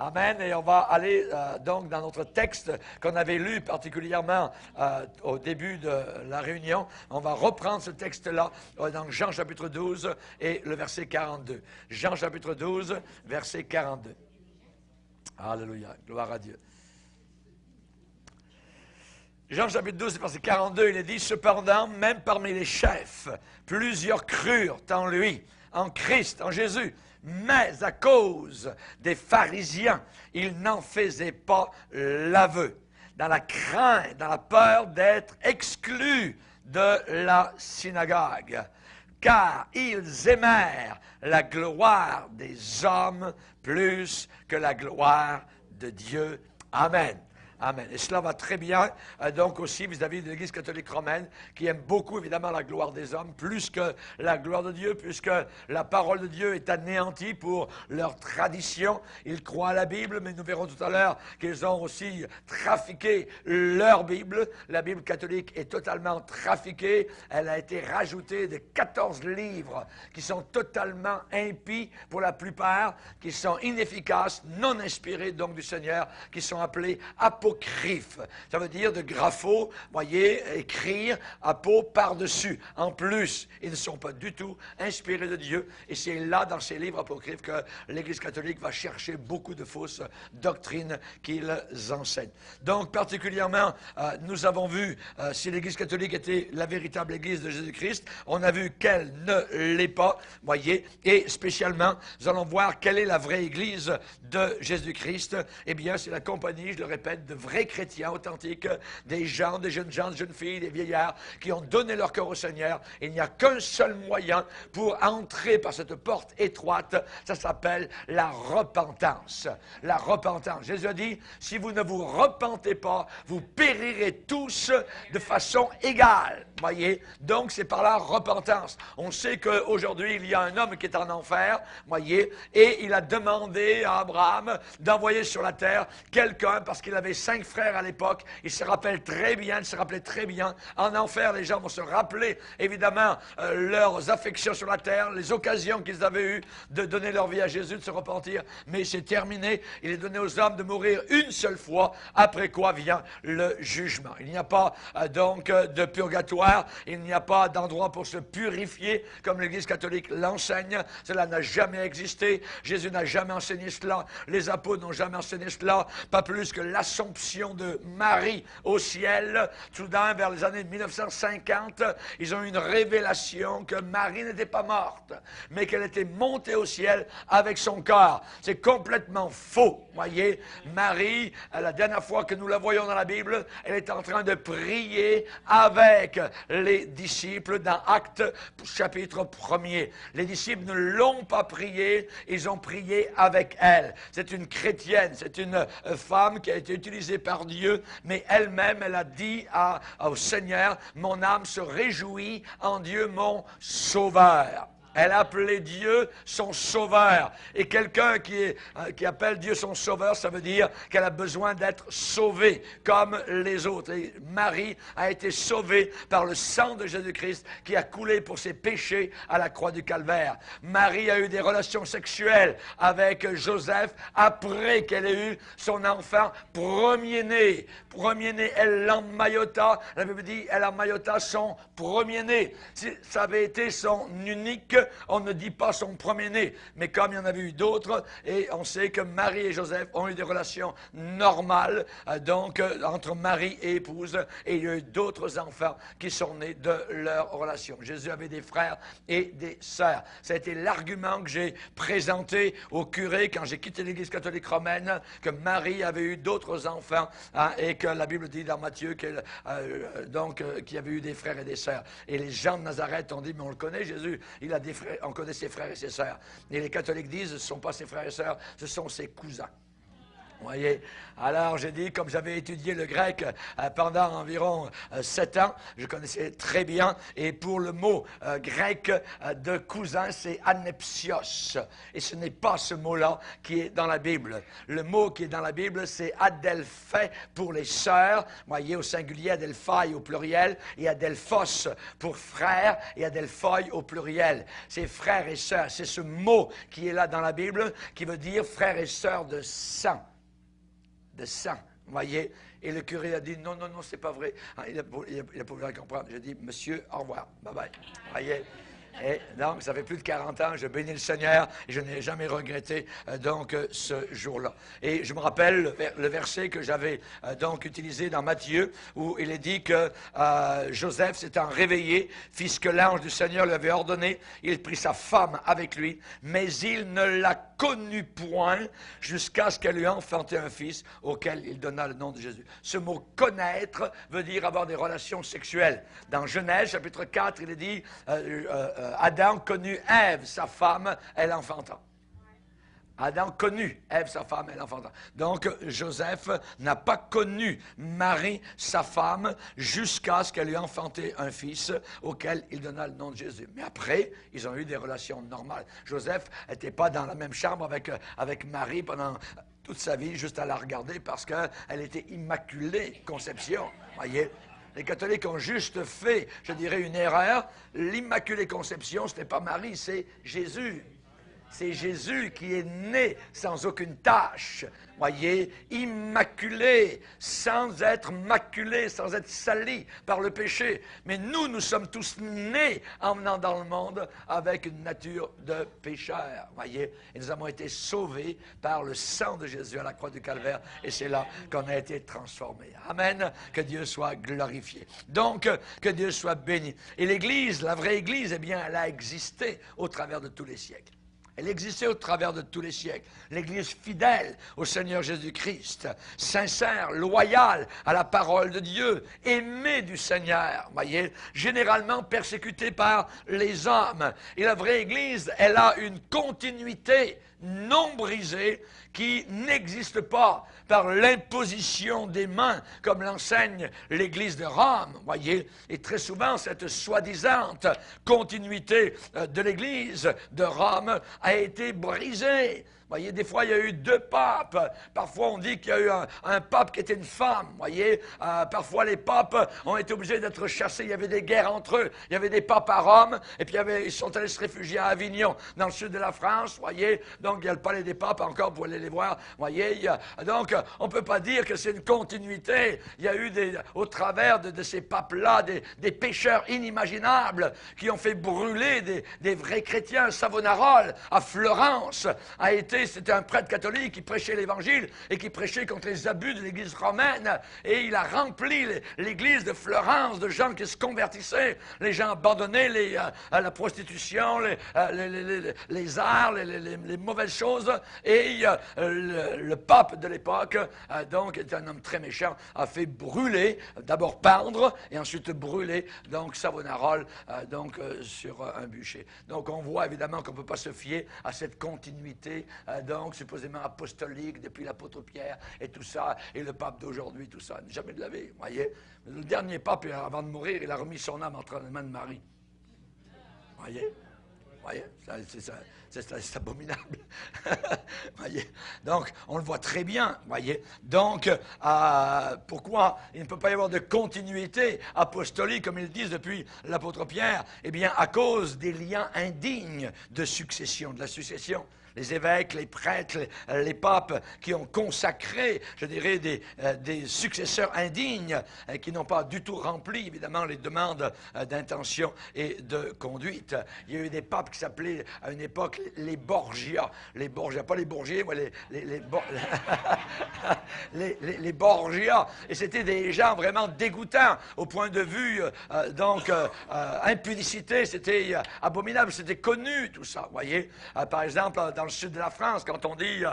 Amen. Et on va aller donc dans notre texte qu'on avait lu particulièrement au début de la réunion. On va reprendre ce texte-là dans Jean chapitre 12 et le verset 42. Jean chapitre 12, verset 42. Alléluia. Gloire à Dieu. Jean chapitre 12, verset 42, il est dit, « Cependant, même parmi les chefs, plusieurs crurent en lui, en Christ, en Jésus. Mais à cause des pharisiens, ils n'en faisaient pas l'aveu, dans la crainte, dans la peur d'être exclus de la synagogue. Car ils aimèrent la gloire des hommes plus que la gloire de Dieu. » Amen. Amen. Et cela va très bien, donc aussi vis-à-vis de l'Église catholique romaine, qui aime beaucoup évidemment la gloire des hommes, plus que la gloire de Dieu, puisque la parole de Dieu est anéantie pour leur tradition. Ils croient à la Bible, mais nous verrons tout à l'heure qu'ils ont aussi trafiqué leur Bible. La Bible catholique est totalement trafiquée. Elle a été rajoutée de 14 livres qui sont totalement impies pour la plupart, qui sont inefficaces, non inspirés donc du Seigneur, qui sont appelés apocryphes. Ça veut dire de grapho, voyez, écrire apo par-dessus. En plus, ils ne sont pas du tout inspirés de Dieu. Et c'est là, dans ces livres apocryphes, que l'Église catholique va chercher beaucoup de fausses doctrines qu'ils enseignent. Donc, particulièrement, nous avons vu, si l'Église catholique était la véritable Église de Jésus-Christ, on a vu qu'elle ne l'est pas, voyez, et spécialement, nous allons voir quelle est la vraie Église de Jésus-Christ. Eh bien, c'est la compagnie, je le répète, de vrais chrétiens authentiques, des gens, des jeunes filles, des vieillards qui ont donné leur cœur au Seigneur. Il n'y a qu'un seul moyen pour entrer par cette porte étroite, ça s'appelle la repentance. La repentance. Jésus a dit, si vous ne vous repentez pas, vous périrez tous de façon égale. Voyez, donc c'est par la repentance. On sait qu'aujourd'hui, il y a un homme qui est en enfer, voyez, et il a demandé à Abraham d'envoyer sur la terre quelqu'un, parce qu'il avait 5 frères à l'époque. Il se rappelait très bien. En enfer, les gens vont se rappeler, évidemment, leurs affections sur la terre, les occasions qu'ils avaient eues de donner leur vie à Jésus, de se repentir. Mais c'est terminé. Il est donné aux hommes de mourir une seule fois, après quoi vient le jugement. Il n'y a pas donc de purgatoire. Il n'y a pas d'endroit pour se purifier, comme l'Église catholique l'enseigne. Cela n'a jamais existé. Jésus n'a jamais enseigné cela. Les apôtres n'ont jamais enseigné cela. Pas plus que l'Assomption de Marie au ciel. Soudain, vers les années 1950, ils ont eu une révélation que Marie n'était pas morte, mais qu'elle était montée au ciel avec son corps. C'est complètement faux, voyez. Marie, la dernière fois que nous la voyons dans la Bible, elle est en train de prier avec les disciples dans Actes chapitre 1er. Les disciples ne l'ont pas prié, ils ont prié avec elle. C'est une chrétienne, c'est une femme qui a été utilisée par Dieu, mais elle-même, elle a dit au Seigneur, mon âme se réjouit en Dieu mon sauveur. Elle a appelé Dieu son sauveur. Et quelqu'un qui appelle Dieu son sauveur, ça veut dire qu'elle a besoin d'être sauvée comme les autres. Et Marie a été sauvée par le sang de Jésus-Christ qui a coulé pour ses péchés à la croix du Calvaire. Marie a eu des relations sexuelles avec Joseph après qu'elle ait eu son enfant premier-né. Premier-né, elle l'emmaillota. La Bible dit, elle emmaillota son premier-né. Si ça avait été son unique, on ne dit pas son premier-né, mais comme il y en avait eu d'autres, et on sait que Marie et Joseph ont eu des relations normales, donc entre mari et épouse, et il y a eu d'autres enfants qui sont nés de leur relation. Jésus avait des frères et des sœurs. Ça a été l'argument que j'ai présenté au curé quand j'ai quitté l'Église catholique romaine, que Marie avait eu d'autres enfants, et que la Bible dit dans Matthieu qu'il y avait eu des frères et des sœurs. Et les gens de Nazareth ont dit, mais on le connaît, Jésus, il a des frères, on connaît ses frères et ses sœurs. Et les catholiques disent, ce ne sont pas ses frères et sœurs, ce sont ses cousins. Voyez, alors j'ai dit, comme j'avais étudié le grec pendant environ 7 ans, je connaissais très bien, et pour le mot grec de cousin, c'est anepsios, et ce n'est pas ce mot-là qui est dans la Bible. Le mot qui est dans la Bible, c'est adelphé pour les sœurs, voyez, au singulier, adelphai au pluriel, et adelphos pour frères, et adelphoi au pluriel. C'est frères et sœurs, c'est ce mot qui est là dans la Bible, qui veut dire frères et sœurs de sang. De sang, voyez. Et le curé a dit, non, non, non, c'est pas vrai. Ah, il a pas voulu comprendre. J'ai dit, monsieur, au revoir, bye-bye. Voyez. Et donc, ça fait plus de 40 ans, je bénis le Seigneur et je n'ai jamais regretté ce jour-là. Et je me rappelle le verset que j'avais donc utilisé dans Matthieu, où il est dit que Joseph s'étant réveillé, fit ce que l'ange du Seigneur lui avait ordonné, il prit sa femme avec lui, mais il ne la connut point jusqu'à ce qu'elle lui enfanté un fils auquel il donna le nom de Jésus. Ce mot « connaître » veut dire avoir des relations sexuelles. Dans Genèse, chapitre 4, il est dit Adam connut Ève, sa femme, elle enfanta. Adam connut Ève, sa femme, elle enfanta. Donc, Joseph n'a pas connu Marie, sa femme, jusqu'à ce qu'elle lui enfanté un fils auquel il donna le nom de Jésus. Mais après, ils ont eu des relations normales. Joseph n'était pas dans la même chambre avec Marie pendant toute sa vie, juste à la regarder, parce qu'elle était immaculée conception. Voyez? Les catholiques ont juste fait, je dirais, une erreur. L'Immaculée Conception, ce n'est pas Marie, c'est Jésus. C'est Jésus qui est né sans aucune tache, voyez, immaculé, sans être maculé, sans être sali par le péché. Mais nous sommes tous nés en venant dans le monde avec une nature de pécheur, voyez. Et nous avons été sauvés par le sang de Jésus à la croix du Calvaire. Et c'est là qu'on a été transformés. Amen. Que Dieu soit glorifié. Donc, que Dieu soit béni. Et l'Église, la vraie Église, eh bien, elle a existé au travers de tous les siècles. Elle existait au travers de tous les siècles. L'Église fidèle au Seigneur Jésus-Christ, sincère, loyale à la parole de Dieu, aimée du Seigneur, voyez, généralement persécutée par les hommes. Et la vraie Église, elle a une continuité non brisée qui n'existe pas par l'imposition des mains, comme l'enseigne l'Église de Rome, voyez. Et très souvent, cette soi-disant continuité de l'Église de Rome a été brisée. Voyez, des fois, il y a eu 2 papes. Parfois, on dit qu'il y a eu un pape qui était une femme. Voyez, parfois, les papes ont été obligés d'être chassés. Il y avait des guerres entre eux. Il y avait des papes à Rome, et puis ils sont allés se réfugier à Avignon, dans le sud de la France. Voyez, donc il y a le palais des papes encore pour aller les voir. Voyez, donc on ne peut pas dire que c'est une continuité. Il y a eu au travers de ces papes-là des pécheurs inimaginables qui ont fait brûler des vrais chrétiens. Savonarole, à Florence, c'était un prêtre catholique qui prêchait l'Évangile et qui prêchait contre les abus de l'Église romaine. Et il a rempli l'Église de Florence de gens qui se convertissaient. Les gens abandonnaient la prostitution, les arts, les mauvaises choses. Et le pape de l'époque, donc, était un homme très méchant, a fait brûler, d'abord pendre et ensuite brûler, donc, Savonarole, sur un bûcher. Donc, on voit évidemment qu'on ne peut pas se fier à cette continuité donc supposément apostolique depuis l'apôtre Pierre et tout ça, et le pape d'aujourd'hui, tout ça. Jamais de la vie, voyez. Le dernier pape, avant de mourir, il a remis son âme entre les mains de Marie. Voyez? Voyez? C'est abominable. Voyez? Donc, on le voit très bien, voyez. Donc, pourquoi il ne peut pas y avoir de continuité apostolique, comme ils disent depuis l'apôtre Pierre? Eh bien, à cause des liens indignes de succession, de la succession. Les évêques, les prêtres, les papes qui ont consacré, je dirais, des successeurs indignes qui n'ont pas du tout rempli, évidemment, les demandes d'intention et de conduite. Il y a eu des papes qui s'appelaient, à une époque, les Borgia. Les Borgia, pas les Bourgiers, mais les Borgia. Et c'était des gens vraiment dégoûtants au point de vue, impudicité. C'était abominable, c'était connu, tout ça, vous voyez. Par exemple, dans dans le sud de la France, quand on dit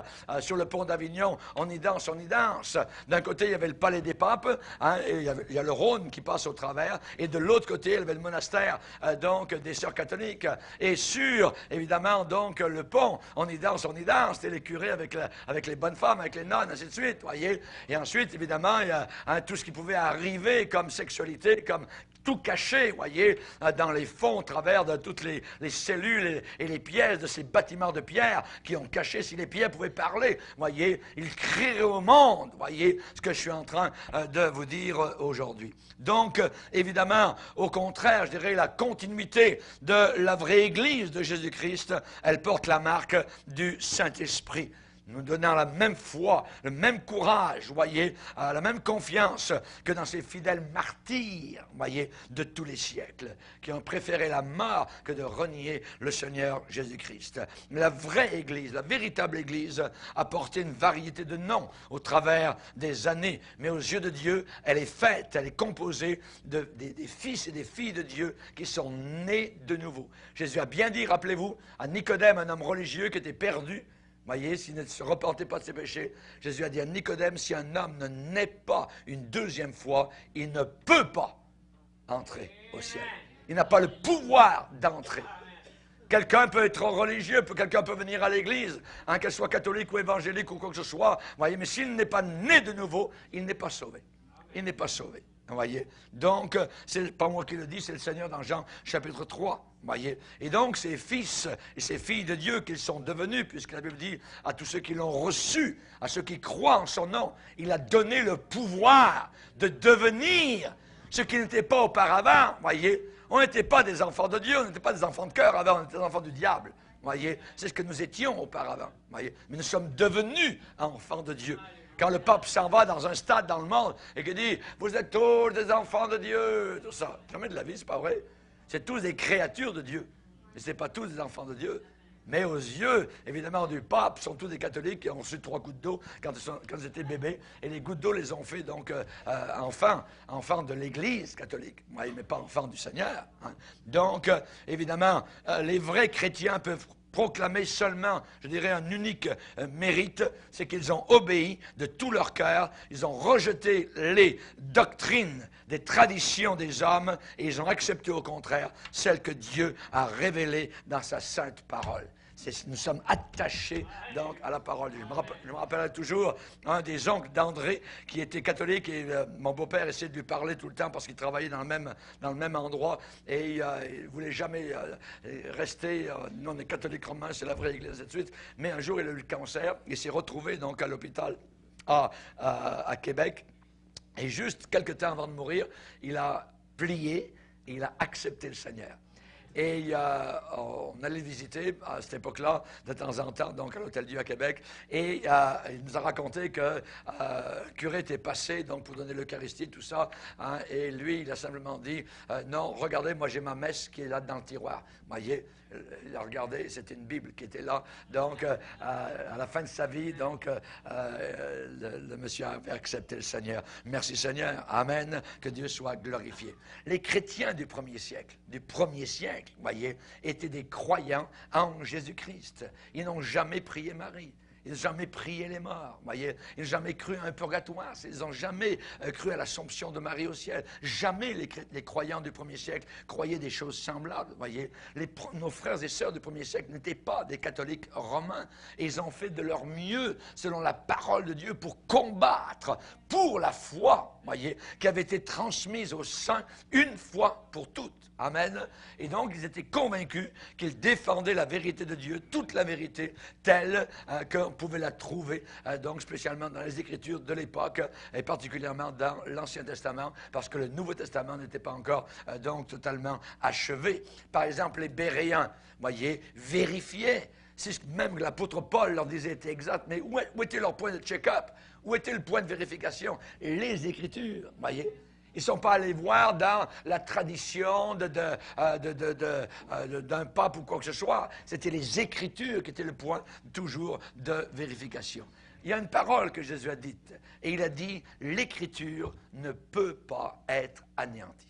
sur le pont d'Avignon, on y danse, on y danse. D'un côté, il y avait le palais des papes, hein, et il y a le Rhône qui passe au travers, et de l'autre côté, il y avait le monastère donc des sœurs catholiques. Et sur, évidemment, donc le pont, on y danse, c'était les curés avec les bonnes femmes, avec les nonnes, ainsi de suite, voyez. Et ensuite, évidemment, il y a tout ce qui pouvait arriver comme sexualité, comme tout caché, voyez, dans les fonds, au travers de toutes les cellules et les pièces de ces bâtiments de pierre qui ont caché, si les pierres pouvaient parler, voyez, ils crieraient au monde, voyez, ce que je suis en train de vous dire aujourd'hui. Donc, évidemment, au contraire, je dirais, la continuité de la vraie Église de Jésus-Christ, elle porte la marque du Saint-Esprit. Nous donnant la même foi, le même courage, voyez, la même confiance que dans ces fidèles martyrs, voyez, de tous les siècles, qui ont préféré la mort que de renier le Seigneur Jésus-Christ. Mais la vraie Église, la véritable Église, a porté une variété de noms au travers des années, mais aux yeux de Dieu, elle est faite, elle est composée des fils et des filles de Dieu qui sont nés de nouveau. Jésus a bien dit, rappelez-vous, à Nicodème, un homme religieux qui était perdu. Voyez, s'il ne se repentait pas de ses péchés, Jésus a dit à Nicodème, si un homme ne naît pas une deuxième fois, il ne peut pas entrer au ciel. Il n'a pas le pouvoir d'entrer. Quelqu'un peut être religieux, quelqu'un peut venir à l'église, hein, qu'elle soit catholique ou évangélique ou quoi que ce soit, voyez, mais s'il n'est pas né de nouveau, il n'est pas sauvé. Il n'est pas sauvé. Voyez? Donc, c'est pas moi qui le dis, c'est le Seigneur dans Jean chapitre 3. Voyez? Et donc, ces fils et ces filles de Dieu qu'ils sont devenus, puisque la Bible dit à tous ceux qui l'ont reçu, à ceux qui croient en son nom, il a donné le pouvoir de devenir ce qui n'était pas auparavant. Voyez? On n'était pas des enfants de Dieu, on n'était pas des enfants de cœur avant, on était des enfants du diable. Voyez? C'est ce que nous étions auparavant. Voyez? Mais nous sommes devenus enfants de Dieu. Quand le pape s'en va dans un stade dans le monde et qu'il dit « Vous êtes tous des enfants de Dieu », tout ça. Jamais de la vie, c'est pas vrai. C'est tous des créatures de Dieu. Mais ce n'est pas tous des enfants de Dieu. Mais aux yeux, évidemment, du pape, sont tous des catholiques qui ont reçu 3 gouttes d'eau quand ils étaient bébés. Et les gouttes d'eau les ont fait donc enfants de l'Église catholique. Oui, mais pas enfants du Seigneur. Hein. Donc, évidemment, les vrais chrétiens peuvent proclamer seulement, je dirais, un unique mérite, c'est qu'ils ont obéi de tout leur cœur, ils ont rejeté les doctrines, des traditions des hommes, et ils ont accepté au contraire celles que Dieu a révélées dans sa sainte parole. Nous sommes attachés donc à la parole. Je me rappellerai toujours un des oncles d'André qui était catholique et mon beau-père essayait de lui parler tout le temps parce qu'il travaillait dans le même endroit et il ne voulait jamais rester. Nous, on est catholique romain, c'est la vraie église, et ainsi de suite. Mais un jour, il a eu le cancer et s'est retrouvé donc à l'hôpital à Québec. Et juste quelques temps avant de mourir, il a plié et il a accepté le Seigneur. Et on allait le visiter à cette époque-là, de temps en temps, donc à l'Hôtel Dieu à Québec. Et il nous a raconté que le curé était passé donc, pour donner l'Eucharistie, tout ça. Hein, et lui, il a simplement dit non, regardez, moi j'ai ma messe qui est là dans le tiroir. Vous voyez, il a regardé, c'était une Bible qui était là. Donc, à la fin de sa vie, donc, le monsieur avait accepté le Seigneur. Merci Seigneur, amen, que Dieu soit glorifié. Les chrétiens du premier siècle, vous voyez, étaient des croyants en Jésus-Christ. Ils n'ont jamais prié Marie. Ils n'ont jamais prié les morts, voyez. Ils n'ont jamais cru à un purgatoire. Ils n'ont jamais cru à l'Assomption de Marie au ciel. Jamais les croyants du premier siècle croyaient des choses semblables, voyez. Nos frères et sœurs du premier siècle n'étaient pas des catholiques romains. Et ils ont fait de leur mieux, selon la parole de Dieu, pour combattre pour la foi, voyez, qui avait été transmise aux saints une fois pour toutes. Amen. Et donc, ils étaient convaincus qu'ils défendaient la vérité de Dieu, toute la vérité, telle qu'on pouvait la trouver, donc spécialement dans les Écritures de l'époque, et particulièrement dans l'Ancien Testament, parce que le Nouveau Testament n'était pas encore donc totalement achevé. Par exemple, les Béréens, voyez, vérifiaient. C'est même l'apôtre Paul leur disait était exact, mais où était leur point de check-up? Où était le point de vérification? Les Écritures, voyez. Ils ne sont pas allés voir dans la tradition d'un pape ou quoi que ce soit. C'était les Écritures qui étaient le point toujours de vérification. Il y a une parole que Jésus a dite, et il a dit « L'Écriture ne peut pas être anéantie ».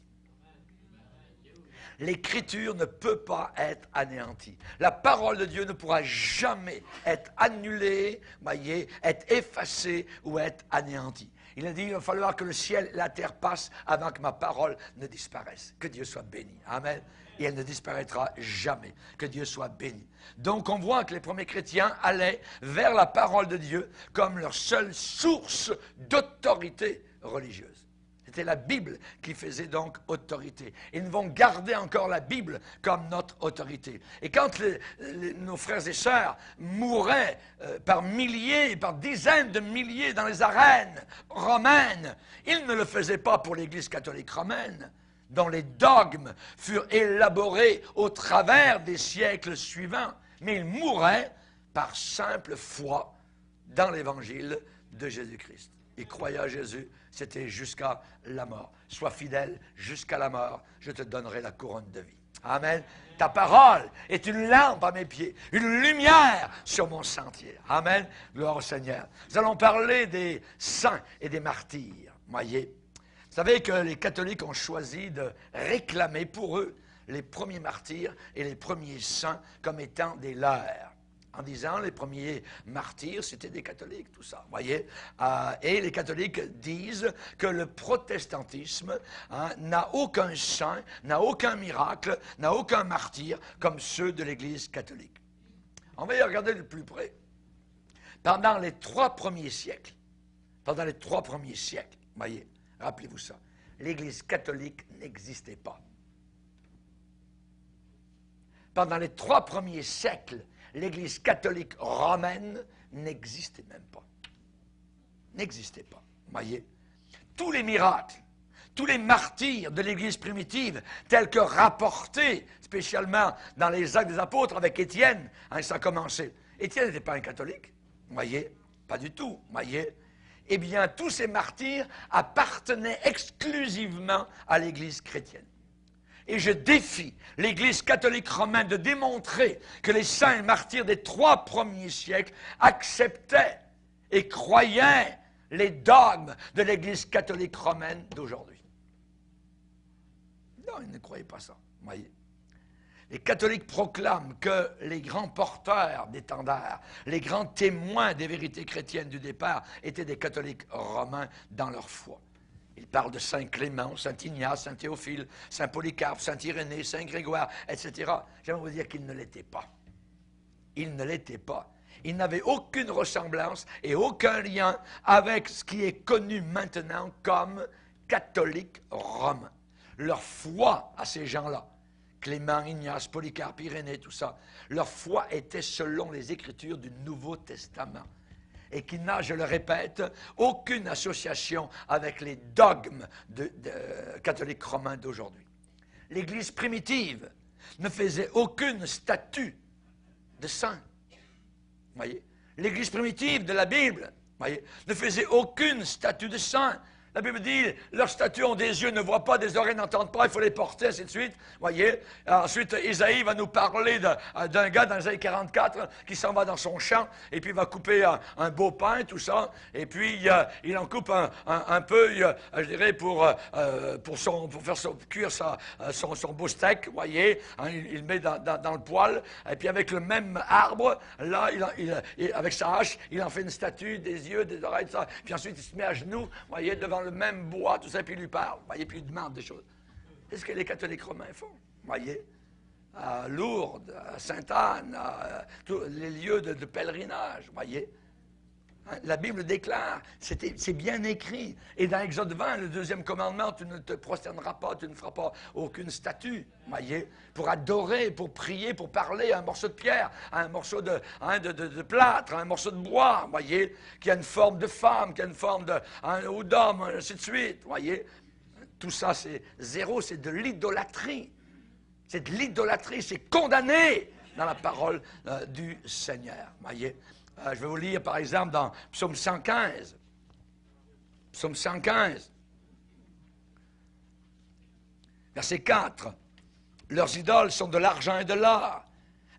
l'Écriture ne peut pas être anéantie. La parole de Dieu ne pourra jamais être annulée, voyez, être effacée ou être anéantie. Il a dit, il va falloir que le ciel et la terre passent avant que ma parole ne disparaisse. Que Dieu soit béni. Amen. Et elle ne disparaîtra jamais. Que Dieu soit béni. Donc on voit que les premiers chrétiens allaient vers la parole de Dieu comme leur seule source d'autorité religieuse. C'était la Bible qui faisait donc autorité. Ils vont garder encore la Bible comme notre autorité. Et quand nos frères et sœurs mouraient par milliers, par dizaines de milliers dans les arènes romaines, ils ne le faisaient pas pour l'Église catholique romaine, dont les dogmes furent élaborés au travers des siècles suivants, mais ils mouraient par simple foi dans l'Évangile de Jésus-Christ. Ils croyaient à Jésus, c'était jusqu'à la mort. Sois fidèle jusqu'à la mort, je te donnerai la couronne de vie. Amen. Ta parole est une lampe à mes pieds, une lumière sur mon sentier. Amen. Gloire au Seigneur. Nous allons parler des saints et des martyrs. Voyez, vous savez que les catholiques ont choisi de réclamer pour eux les premiers martyrs et les premiers saints comme étant des leurs. En disant, les premiers martyrs, c'était des catholiques, tout ça, voyez. Et les catholiques disent que le protestantisme n'a aucun saint, n'a aucun miracle, n'a aucun martyr comme ceux de l'Église catholique. On va y regarder de plus près. Pendant les 3 premiers siècles, voyez, rappelez-vous ça, l'Église catholique n'existait pas. Pendant les 3 premiers siècles, l'Église catholique romaine n'existait même pas. N'existait pas, voyez. Tous les miracles, tous les martyrs de l'Église primitive, tels que rapportés, spécialement dans les Actes des Apôtres avec Étienne, ça a commencé. Étienne n'était pas un catholique, voyez, pas du tout, voyez. Eh bien, tous ces martyrs appartenaient exclusivement à l'Église chrétienne. Et je défie l'Église catholique romaine de démontrer que les saints et martyrs des 3 premiers siècles acceptaient et croyaient les dogmes de l'Église catholique romaine d'aujourd'hui. Non, ils ne croyaient pas ça, voyez. Les catholiques proclament que les grands porteurs d'étendards, les grands témoins des vérités chrétiennes du départ étaient des catholiques romains dans leur foi. Il parle de Saint Clément, Saint Ignace, Saint Théophile, Saint Polycarpe, Saint Irénée, Saint Grégoire, etc. J'aimerais vous dire qu'ils ne l'étaient pas. Ils ne l'étaient pas. Ils n'avaient aucune ressemblance et aucun lien avec ce qui est connu maintenant comme catholique romain. Leur foi à ces gens-là, Clément, Ignace, Polycarpe, Irénée, tout ça, leur foi était selon les Écritures du Nouveau Testament. Et qui n'a, je le répète, aucune association avec les dogmes catholiques romains d'aujourd'hui. L'Église primitive ne faisait aucune statue de saint. Voyez? L'Église primitive de la Bible, voyez, ne faisait aucune statue de saint. La Bible dit, leurs statues ont des yeux, ne voient pas, des oreilles n'entendent pas, il faut les porter, ainsi de suite. Voyez. Ensuite, Isaïe va nous parler d'un gars dans Isaïe 44 qui s'en va dans son champ, et puis il va couper un beau pain, tout ça, et puis il en coupe un peu, je dirais, pour faire cuire son beau steak, voyez. Il le met dans le poêle, et puis avec le même arbre, là, avec sa hache, il en fait une statue, des yeux, des oreilles, tout ça. Puis ensuite, il se met à genoux, voyez, devant le même bois, tout ça, puis il lui parle, voyez, puis il demande des choses. C'est ce que les catholiques romains font, voyez. À Lourdes, à Sainte-Anne, à tous les lieux de pèlerinage, voyez. La Bible déclare, c'est bien écrit. Et dans Exode 20, le 2e commandement, tu ne te prosterneras pas, tu ne feras pas aucune statue, voyez, pour adorer, pour prier, pour parler à un morceau de pierre, à un morceau de plâtre, à un morceau de bois, voyez, qui a une forme de femme, qui a une forme ou d'homme, ainsi de suite, voyez. Tout ça, c'est zéro, c'est de l'idolâtrie. C'est de l'idolâtrie, c'est condamné dans la parole du Seigneur, voyez. Je vais vous lire, par exemple, dans Psaume 115. Psaume 115. Verset 4. Leurs idoles sont de l'argent et de l'or.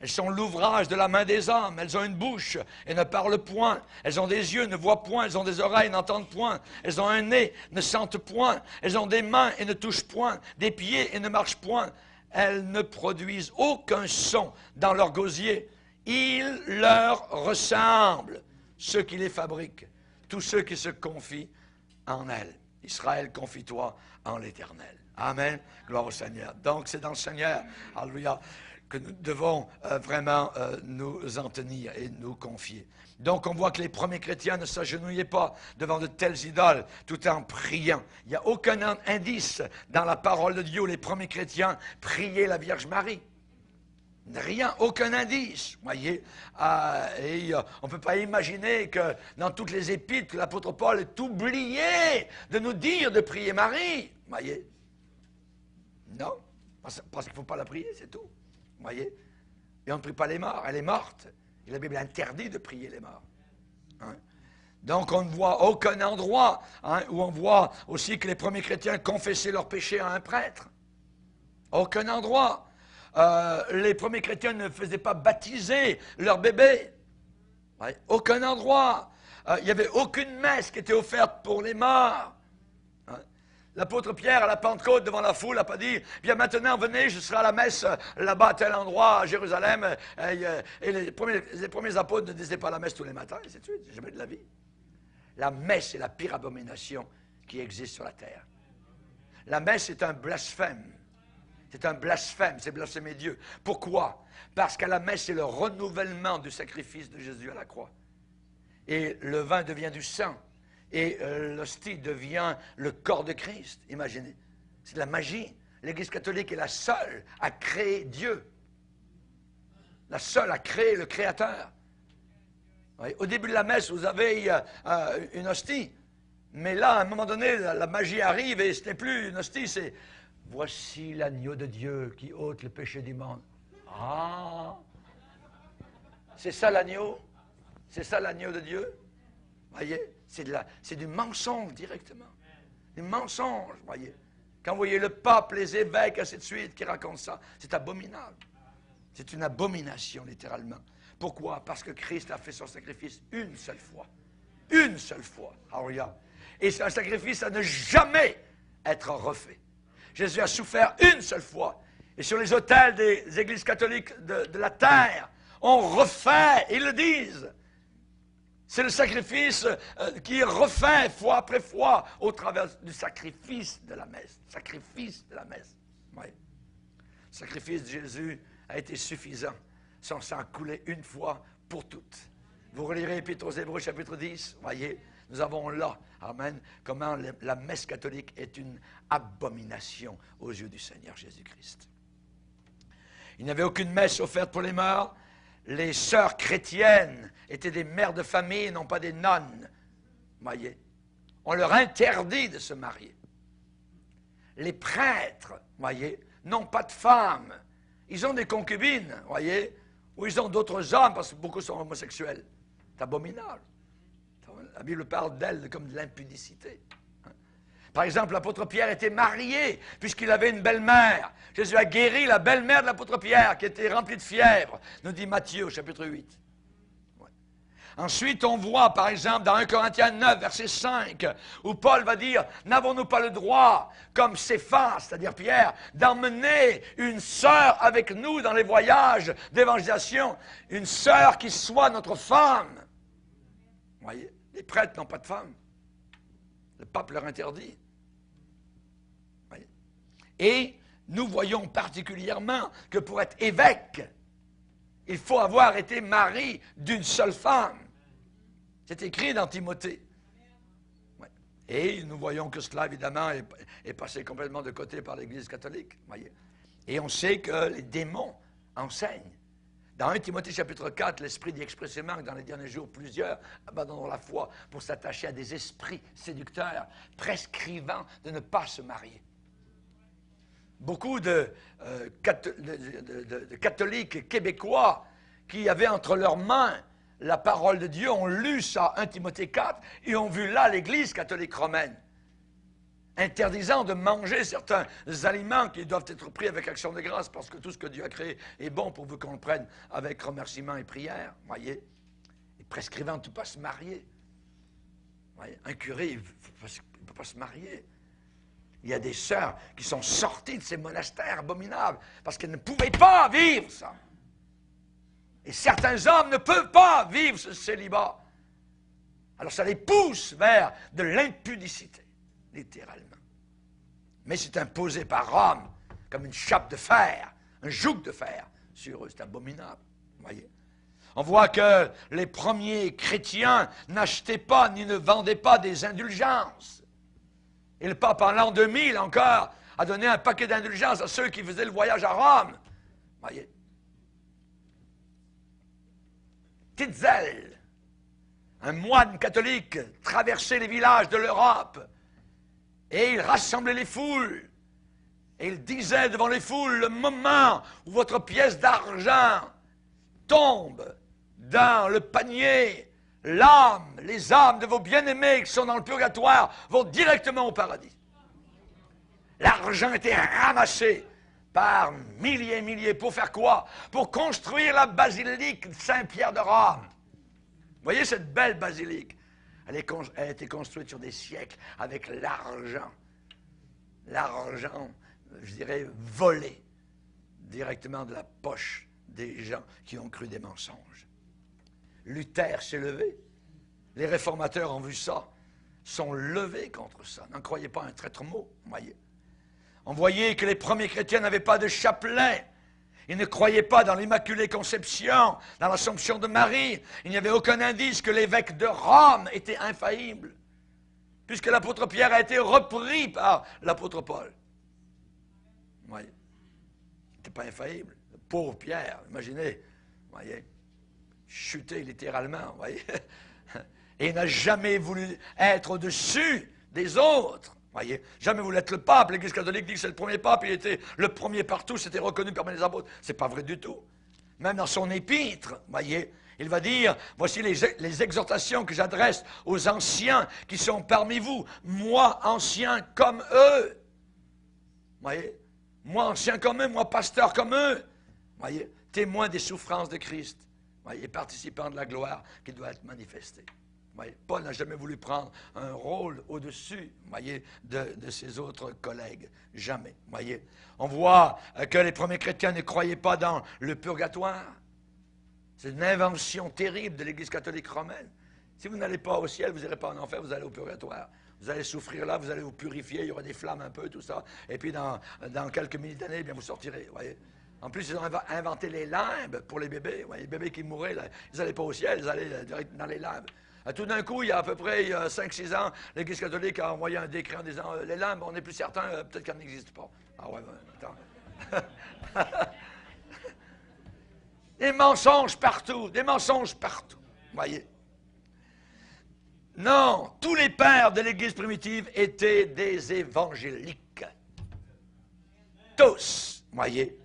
Elles sont l'ouvrage de la main des hommes. Elles ont une bouche et ne parlent point. Elles ont des yeux, ne voient point. Elles ont des oreilles, n'entendent point. Elles ont un nez, ne sentent point. Elles ont des mains et ne touchent point. Des pieds et ne marchent point. elles ne produisent aucun son dans leur gosier. Ils leur ressemblent, ceux qui les fabriquent, tous ceux qui se confient en elles. Israël, confie-toi en l'Éternel. Amen. Gloire au Seigneur. Donc, c'est dans le Seigneur, alléluia, que nous devons vraiment nous en tenir et nous confier. Donc, on voit que les premiers chrétiens ne s'agenouillaient pas devant de telles idoles tout en priant. Il n'y a aucun indice dans la parole de Dieu où les premiers chrétiens priaient la Vierge Marie. Rien, aucun indice, voyez. On ne peut pas imaginer que dans toutes les épîtres, l'apôtre Paul est oublié de nous dire de prier Marie, voyez. Non, parce qu'il ne faut pas la prier, c'est tout, voyez. Et on ne prie pas les morts, elle est morte. Et la Bible interdit de prier les morts. Hein? Donc on ne voit aucun endroit où on voit aussi que les premiers chrétiens confessaient leurs péchés à un prêtre. Aucun endroit. Les premiers chrétiens ne faisaient pas baptiser leur bébé. Ouais, aucun endroit. Il n'y avait aucune messe qui était offerte pour les morts. Hein? L'apôtre Pierre, à la Pentecôte, devant la foule, n'a pas dit « Bien maintenant, venez, je serai à la messe là-bas, à tel endroit, à Jérusalem. » Et les premiers apôtres ne disaient pas la messe tous les matins, et c'est tout, jamais de la vie. La messe est la pire abomination qui existe sur la terre. La messe est un blasphème. C'est un blasphème, c'est blasphémer Dieu. Pourquoi? Parce qu'à la messe, c'est le renouvellement du sacrifice de Jésus à la croix. Et le vin devient du sang. Et l'hostie devient le corps de Christ. Imaginez. C'est de la magie. L'Église catholique est la seule à créer Dieu. La seule à créer le Créateur. Oui, au début de la messe, vous avez une hostie. Mais là, à un moment donné, la magie arrive et ce n'est plus une hostie, c'est « Voici l'agneau de Dieu qui ôte le péché du monde. » Ah! C'est ça l'agneau? C'est ça l'agneau de Dieu? Voyez? C'est du mensonge directement. Du mensonge, voyez. Quand vous voyez le pape, les évêques, ainsi de suite, qui racontent ça, c'est abominable. C'est une abomination, littéralement. Pourquoi? Parce que Christ a fait son sacrifice une seule fois. Une seule fois. Alléluia. Et c'est un sacrifice à ne jamais être refait. Jésus a souffert une seule fois. Et sur les autels des églises catholiques de la terre, on refait, ils le disent. C'est le sacrifice qui est refait fois après fois au travers du sacrifice de la messe. Sacrifice de la messe. Oui. Le sacrifice de Jésus a été suffisant. Son sang coulé une fois pour toutes. Vous relirez l'Épître aux Hébreux, chapitre 10, voyez, nous avons là, amen, comment la messe catholique est une abomination aux yeux du Seigneur Jésus-Christ. Il n'y avait aucune messe offerte pour les morts. Les sœurs chrétiennes étaient des mères de famille et non pas des nonnes. Voyez, on leur interdit de se marier. Les prêtres, voyez, n'ont pas de femmes. Ils ont des concubines, voyez, ou ils ont d'autres hommes parce que beaucoup sont homosexuels. C'est abominable. La Bible parle d'elle comme de l'impudicité. Par exemple, l'apôtre Pierre était marié puisqu'il avait une belle-mère. Jésus a guéri la belle-mère de l'apôtre Pierre qui était remplie de fièvre, nous dit Matthieu, chapitre 8. Ouais. Ensuite, on voit, par exemple, dans 1 Corinthiens 9, verset 5, où Paul va dire, n'avons-nous pas le droit, comme Céphas, c'est-à-dire Pierre, d'emmener une sœur avec nous dans les voyages d'évangélisation, une sœur qui soit notre femme. Vous voyez, les prêtres n'ont pas de femme. Le pape leur interdit. Voyez. Et nous voyons particulièrement que pour être évêque, il faut avoir été mari d'une seule femme. C'est écrit dans Timothée. Ouais. Et nous voyons que cela, évidemment, est passé complètement de côté par l'Église catholique. Voyez. Et on sait que les démons enseignent. Dans 1 Timothée chapitre 4, l'Esprit dit expressément que dans les derniers jours, plusieurs abandonneront la foi pour s'attacher à des esprits séducteurs, prescrivant de ne pas se marier. Beaucoup de catholiques québécois qui avaient entre leurs mains la parole de Dieu ont lu ça, 1 Timothée 4, et ont vu là l'Église catholique romaine, interdisant de manger certains aliments qui doivent être pris avec action de grâce parce que tout ce que Dieu a créé est bon pour vous qu'on le prenne avec remerciement et prière, voyez, et prescrivant de ne pas se marier. Voyez, un curé, il ne peut pas se marier. Il y a des sœurs qui sont sorties de ces monastères abominables parce qu'elles ne pouvaient pas vivre ça. Et certains hommes ne peuvent pas vivre ce célibat. Alors ça les pousse vers de l'impudicité, littéralement. Mais c'est imposé par Rome comme une chape de fer, un joug de fer sur eux. C'est abominable, voyez. On voit que les premiers chrétiens n'achetaient pas ni ne vendaient pas des indulgences. Et le pape, en l'an 2000 encore, a donné un paquet d'indulgences à ceux qui faisaient le voyage à Rome. Voyez. Tetzel, un moine catholique, traversait les villages de l'Europe et il rassemblait les foules. Et il disait devant les foules, le moment où votre pièce d'argent tombe dans le panier, les âmes de vos bien-aimés qui sont dans le purgatoire vont directement au paradis. L'argent était ramassé par milliers et milliers. Pour faire quoi? Pour construire la basilique Saint-Pierre de Rome. Vous voyez cette belle basilique? Elle a été construite sur des siècles avec l'argent. L'argent, je dirais, volé directement de la poche des gens qui ont cru des mensonges. Luther s'est levé. Les réformateurs ont vu ça, sont levés contre ça. N'en croyez pas un traître mot, voyez. On voyait que les premiers chrétiens n'avaient pas de chapelet. Ils ne croyaient pas dans l'Immaculée Conception, dans l'Assomption de Marie. Il n'y avait aucun indice que l'évêque de Rome était infaillible, puisque l'apôtre Pierre a été repris par l'apôtre Paul. Voyez. Il n'était pas infaillible. Le pauvre Pierre, imaginez, voyez, chuté littéralement, voyez. Et il n'a jamais voulu être au-dessus des autres. Voyez, jamais voulu être le pape. L'Église catholique dit que c'est le premier pape, il était le premier partout, c'était reconnu parmi les apôtres. C'est pas vrai du tout. Même dans son épître, voyez, il va dire, voici les exhortations que j'adresse aux anciens qui sont parmi vous, moi ancien comme eux. Voyez, moi ancien comme eux, moi pasteur comme eux. Voyez, témoin des souffrances de Christ. Voyez, participant de la gloire qui doit être manifestée. Voyez, Paul n'a jamais voulu prendre un rôle au-dessus, voyez, de ses autres collègues. Jamais. Voyez. On voit que les premiers chrétiens ne croyaient pas dans le purgatoire. C'est une invention terrible de l'Église catholique romaine. Si vous n'allez pas au ciel, vous n'irez pas en enfer, vous allez au purgatoire. Vous allez souffrir là, vous allez vous purifier, il y aura des flammes un peu, tout ça. Et puis dans quelques milliers d'années, eh bien, vous sortirez. Voyez. En plus, ils ont inventé les limbes pour les bébés. Voyez, les bébés qui mouraient, là, ils n'allaient pas au ciel, ils allaient direct dans les limbes. Tout d'un coup, il y a à peu près 5-6 ans, l'Église catholique a envoyé un décret en disant les limbes, on n'est plus certain, peut-être qu'elles n'existent pas. Ah ouais, attends. Des mensonges partout, des mensonges partout. Voyez. Non, tous les pères de l'Église primitive étaient des évangéliques. Tous, voyez.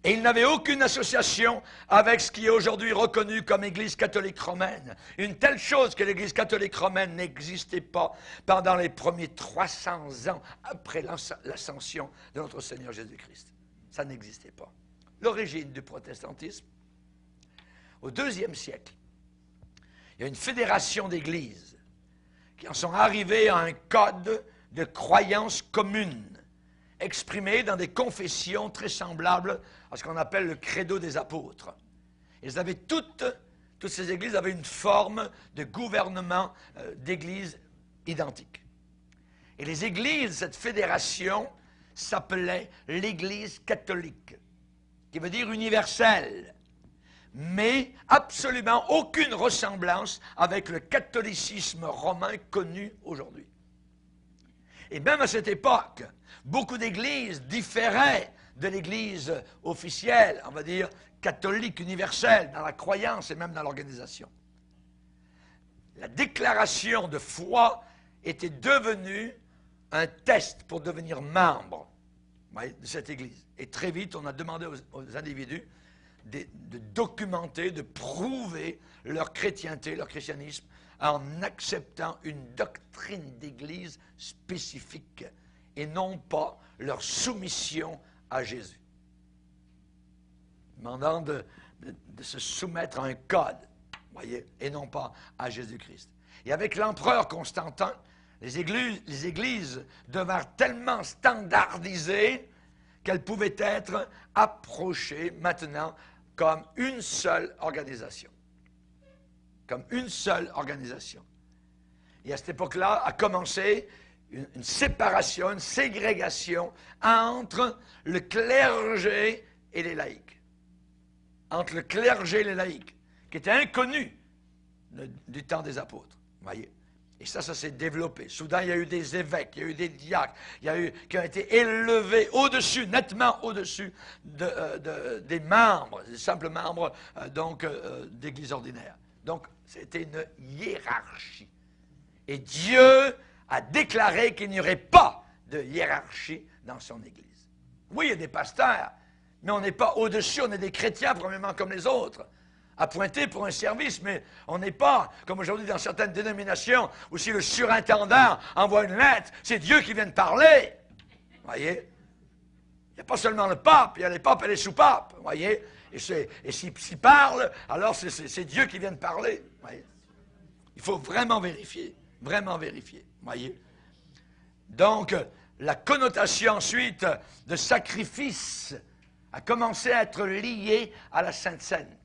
Et ils n'avaient aucune association avec ce qui est aujourd'hui reconnu comme Église catholique romaine. Une telle chose que l'Église catholique romaine n'existait pas pendant les premiers 300 ans après l'ascension de notre Seigneur Jésus-Christ. Ça n'existait pas. L'origine du protestantisme, au IIe siècle, il y a une fédération d'églises qui en sont arrivées à un code de croyance commune, exprimé dans des confessions très semblables à ce qu'on appelle le credo des apôtres. Ils avaient toutes ces églises avaient une forme de gouvernement d'églises identique. Et les églises, cette fédération, s'appelait l'Église catholique, qui veut dire universelle, mais absolument aucune ressemblance avec le catholicisme romain connu aujourd'hui. Et même à cette époque, beaucoup d'églises différaient de l'église officielle, on va dire catholique universelle, dans la croyance et même dans l'organisation. La déclaration de foi était devenue un test pour devenir membre de cette église. Et très vite, on a demandé aux individus de documenter, de prouver leur chrétienté, leur christianisme, en acceptant une doctrine d'église spécifique et non pas leur soumission à Jésus. Demandant de se soumettre à un code, voyez, et non pas à Jésus-Christ. Et avec l'empereur Constantin, les églises devinrent tellement standardisées qu'elles pouvaient être approchées maintenant comme une seule organisation. Comme une seule organisation. Et à cette époque-là a commencé une séparation, une ségrégation entre le clergé et les laïcs. Entre le clergé et les laïcs, qui était inconnu du temps des apôtres. Voyez? Et ça s'est développé. Soudain, il y a eu des évêques, il y a eu des diacres, qui ont été élevés au-dessus, nettement au-dessus des membres, des simples membres d'église ordinaire. Donc, c'était une hiérarchie. Et Dieu a déclaré qu'il n'y aurait pas de hiérarchie dans son Église. Oui, il y a des pasteurs, mais on n'est pas au-dessus, on est des chrétiens, probablement comme les autres, appointés pour un service, mais on n'est pas, comme aujourd'hui dans certaines dénominations, où si le surintendant envoie une lettre, c'est Dieu qui vient de parler. Voyez? Il n'y a pas seulement le pape, il y a les papes et les sous-papes. Voyez? Et s'il parle, alors c'est Dieu qui vient de parler. Voyez? Il faut vraiment vérifier. Vraiment vérifier, voyez. Donc, la connotation ensuite de sacrifice a commencé à être liée à la Sainte Seine.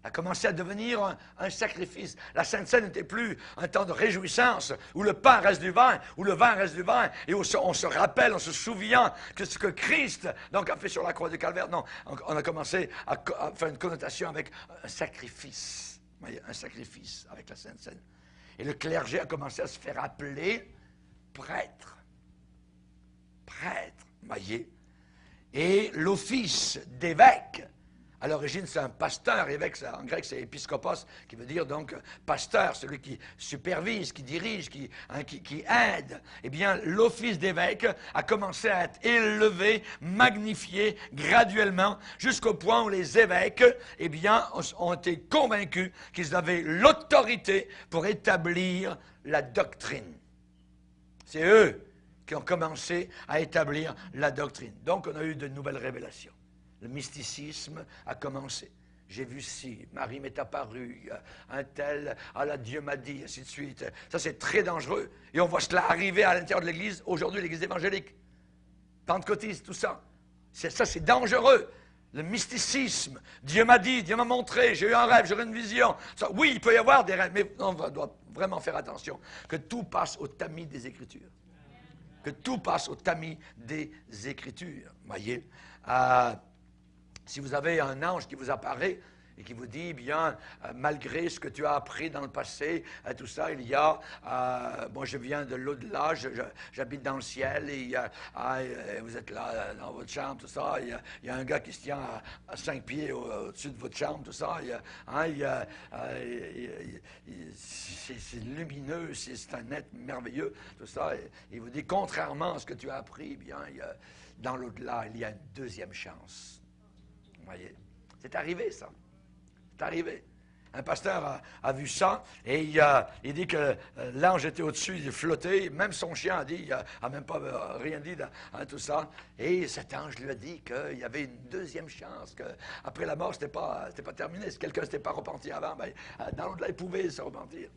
A commencé à devenir un sacrifice. La Sainte Seine n'était plus un temps de réjouissance, où le pain reste du vin, où le vin reste du vin, et où on se rappelle, on se souvient que ce que Christ a fait sur la croix de Calvaire. Non, on a commencé à faire une connotation avec un sacrifice. Voyez, un sacrifice avec la Sainte Seine. Et le clergé a commencé à se faire appeler prêtre. Prêtre, voyez. Et l'office d'évêque, à l'origine c'est un pasteur, évêque en grec c'est épiscopos, qui veut dire donc pasteur, celui qui supervise, qui dirige, qui aide. Eh bien, l'office d'évêque a commencé à être élevé, magnifié graduellement, jusqu'au point où les évêques, eh bien, ont été convaincus qu'ils avaient l'autorité pour établir la doctrine. C'est eux qui ont commencé à établir la doctrine. Donc, on a eu de nouvelles révélations. Le mysticisme a commencé. J'ai vu ci, Marie m'est apparue, un tel, là, Dieu m'a dit, ainsi de suite. Ça, c'est très dangereux. Et on voit cela arriver à l'intérieur de l'Église, aujourd'hui, l'Église évangélique. Pentecôtiste, tout ça. Ça, c'est dangereux. Le mysticisme. Dieu m'a dit, Dieu m'a montré, j'ai eu un rêve, j'ai eu une vision. Ça, oui, il peut y avoir des rêves, mais on doit vraiment faire attention. Que tout passe au tamis des Écritures. Que tout passe au tamis des Écritures. Voyez? Si vous avez un ange qui vous apparaît et qui vous dit, bien, malgré ce que tu as appris dans le passé, tout ça, il y a, moi je viens de l'au-delà, j'habite dans le ciel, et vous êtes là dans votre chambre, tout ça, il y a un gars qui se tient à 5 pieds au-dessus de votre chambre, tout ça, c'est lumineux, c'est un être merveilleux, tout ça, et il vous dit, contrairement à ce que tu as appris, bien, dans l'au-delà, il y a une deuxième chance. Voyez, c'est arrivé, ça. C'est arrivé. Un pasteur a vu ça, et il dit que l'ange était au-dessus, il flottait, même son chien a dit, il n'a même pas rien dit dans tout ça, et cet ange lui a dit qu'il y avait une deuxième chance, qu'après la mort, c'était pas terminé. Si quelqu'un ne s'était pas repenti avant, ben, dans l'au-delà, il pouvait se repentir.